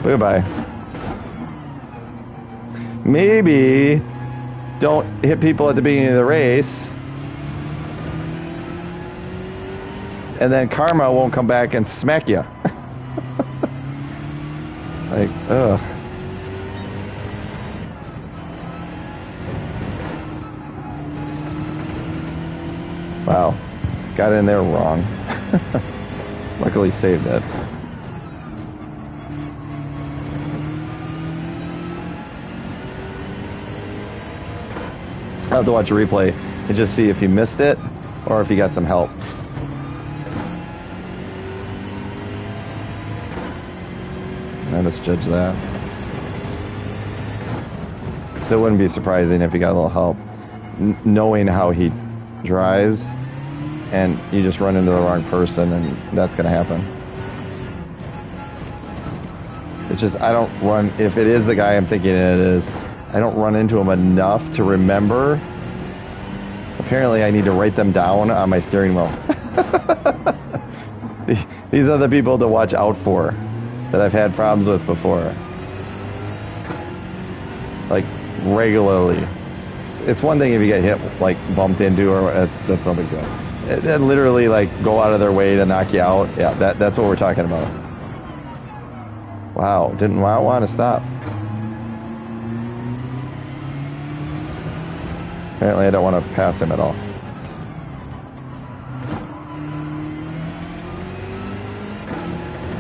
Goodbye. Maybe don't hit people at the beginning of the race, and then karma won't come back and smack you. Like, ugh. Wow, got in there wrong. Luckily saved it. I'll have to watch a replay and just see if he missed it or if he got some help. Let us judge that. So it wouldn't be surprising if he got a little help. Knowing how he drives, and you just run into the wrong person, and that's going to happen. It's just, I don't run, if it is the guy I'm thinking it is, I don't run into him enough to remember. Apparently I need to write them down on my steering wheel. These are the people to watch out for that I've had problems with before. Like, regularly. It's one thing if you get hit, like, bumped into, or that's no big deal. And literally, like, go out of their way to knock you out. Yeah, that's what we're talking about. Wow, didn't want to stop. Apparently I don't want to pass him at all.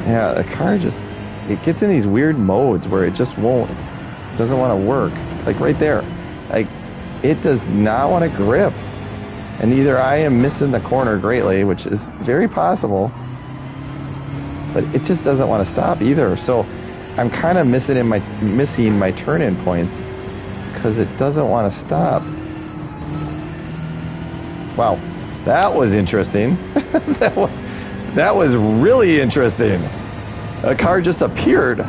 Yeah, the car just, it gets in these weird modes where it just doesn't want to work. Like right there. Like, it does not want to grip. And either I am missing the corner greatly, which is very possible, but it just doesn't want to stop either. So I'm kind of missing my turn-in points because it doesn't want to stop. Wow, that was interesting. that was really interesting. A car just appeared.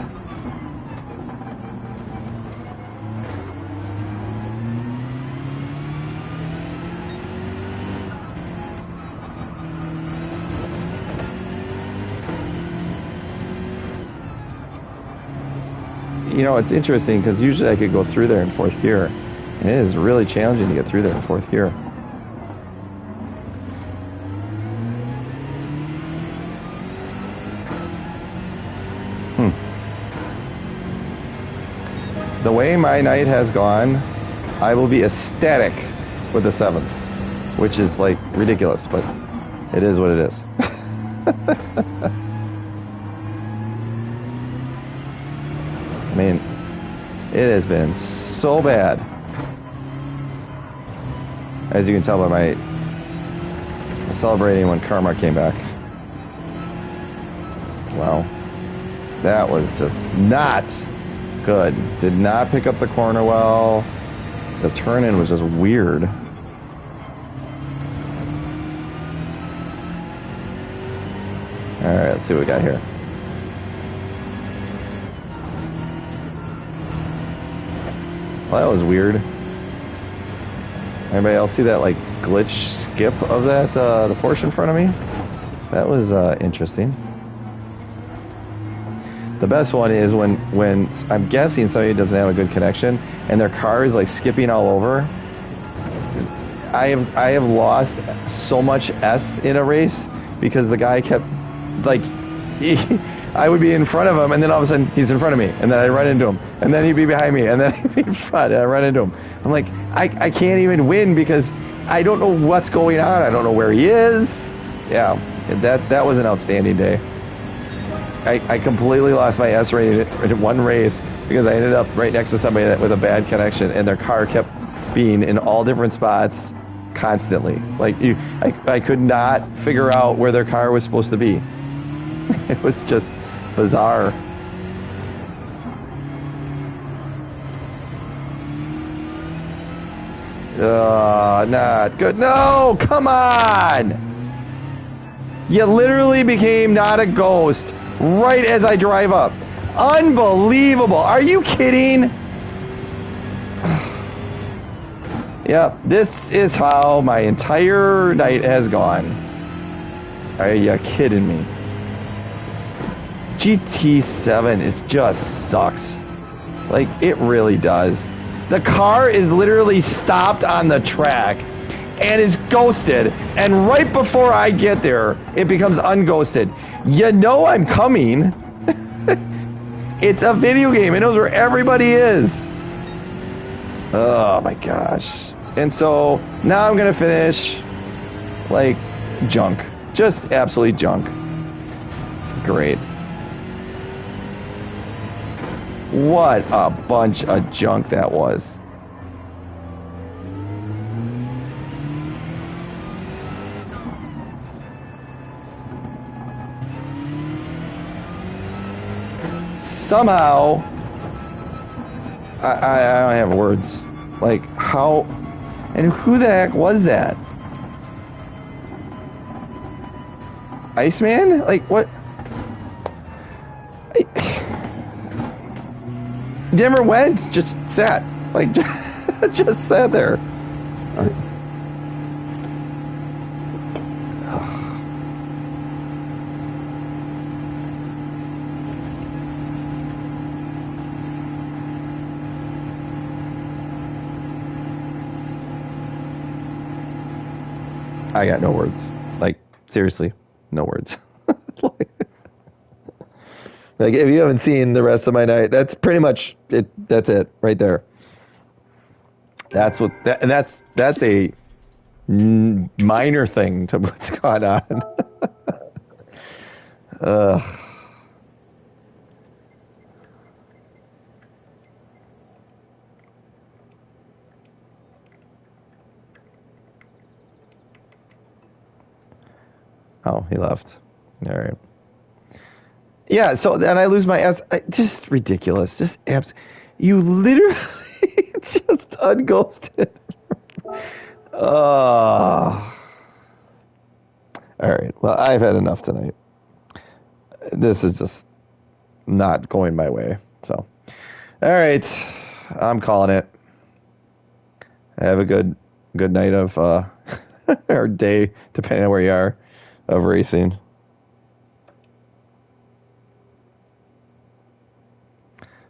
You know, it's interesting because usually I could go through there in fourth gear, and it is really challenging to get through there in fourth gear. The way my night has gone, I will be ecstatic with the 7th, which is like ridiculous, but it is what it is. I mean, it has been so bad. As you can tell by my celebrating when karma came back. Wow. That was just not good. Did not pick up the corner well. The turn-in was just weird. Alright, let's see what we got here. Well, that was weird. Anybody else see that, like, glitch skip of that, the Porsche in front of me? That was interesting. The best one is when I'm guessing somebody doesn't have a good connection and their car is like skipping all over. I have lost so much S in a race because the guy kept like I would be in front of him and then all of a sudden he's in front of me and then I run into him and then he'd be behind me and then he'd be in front and I run into him. I'm like I can't even win because I don't know what's going on. I don't know where he is. Yeah, that was an outstanding day. I completely lost my S rating in one race because I ended up right next to somebody with a bad connection and their car kept being in all different spots constantly. Like I could not figure out where their car was supposed to be. It was just bizarre. Not good. No, come on! You literally became not a ghost right as I drive up. Unbelievable. Are you kidding? Yeah, this is how my entire night has gone. Are you kidding me? GT7 just sucks. Like, it really does. The car is literally stopped on the track and is ghosted. And right before I get there, it becomes unghosted. You know I'm coming. It's a video game. It knows where everybody is. Oh my gosh. And so now I'm going to finish like junk. Just absolutely junk. Great. What a bunch of junk that was. Somehow, I don't have words. Like, how, and who the heck was that? Iceman? Like, what? Never went, just sat. Like, just sat there. I got no words. Like, seriously, no words. Like, if you haven't seen the rest of my night, that's pretty much it. That's it right there. That's what, and that's a minor thing to what's going on. Ugh. Oh, he left. All right. Yeah, so then I lose my ass. Just ridiculous. Just you literally just unghosted. All right. Well, I've had enough tonight. This is just not going my way. So, all right. I'm calling it. Have a good night of or day, depending on where you are, of racing.